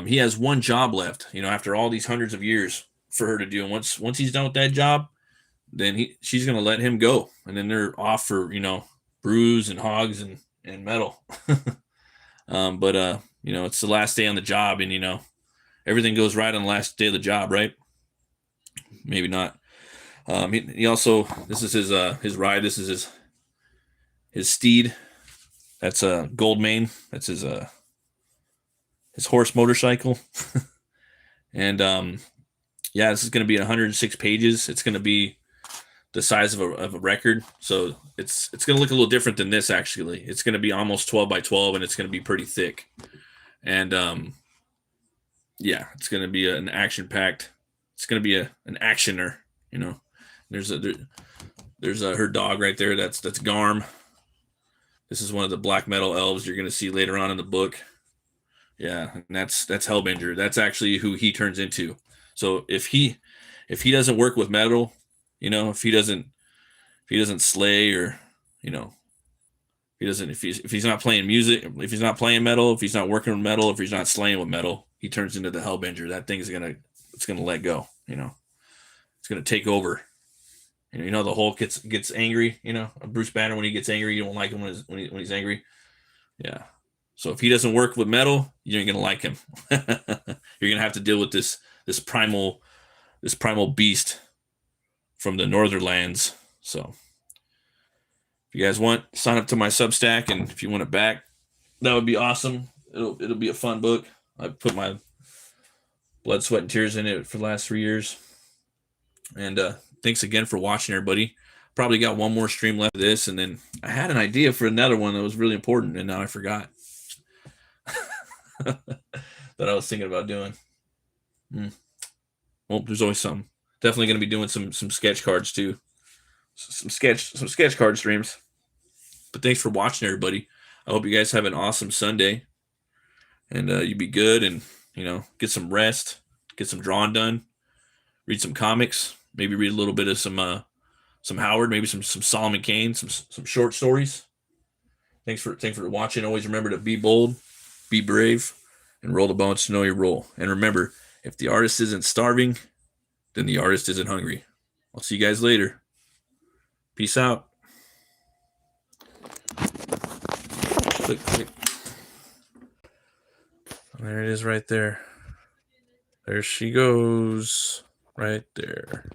he has one job left. After all these hundreds of years for her to do. And once he's done with that job, then she's gonna let him go, and then they're off for brews and hogs and metal. But it's the last day on the job, and everything goes right on the last day of the job, right? Maybe not. He also, this is his ride. This is his steed. That's a gold mane. That's his horse motorcycle. And this is going to be 106 pages. It's going to be the size of a record, so it's going to look a little different than this. Actually, it's going to be almost 12 by 12, and it's going to be pretty thick. And it's going to be an action-packed. It's going to be an actioner. There's her dog right there. That's Garm. This is one of the black metal elves you're going to see later on in the book. Yeah, and that's Hellbinger. That's actually who he turns into. So if he doesn't work with metal, if he doesn't slay, or if he's not playing music, if he's not playing metal, if he's not working with metal, if he's not slaying with metal, he turns into the Hellbinger. That thing is gonna let go. It's gonna take over. The Hulk gets angry. Bruce Banner, when he gets angry, you don't like him when he's angry. Yeah. So if he doesn't work with metal, you ain't gonna like him. You're gonna have to deal with this primal beast from the Northern lands. So if you guys want, sign up to my Substack, and if you want it back, that would be awesome. It'll be a fun book. I put my blood, sweat, and tears in it for the last 3 years. And thanks again for watching, everybody. Probably got one more stream left of this, and then I had an idea for another one that was really important, and now I forgot that I was thinking about doing. Well, there's always something. Definitely going to be doing some sketch cards too. Some sketch card streams. But thanks for watching, everybody. I hope you guys have an awesome Sunday, and you be good, and get some rest, get some drawing done, read some comics, maybe read a little bit of some Howard, maybe some Solomon Kane, some short stories. Thanks for watching. Always remember to be bold, be brave, and roll the bones to know your role. And remember, if the artist isn't starving, then the artist isn't hungry. I'll see you guys later. Peace out. Click. There it is right there. There she goes. Right there.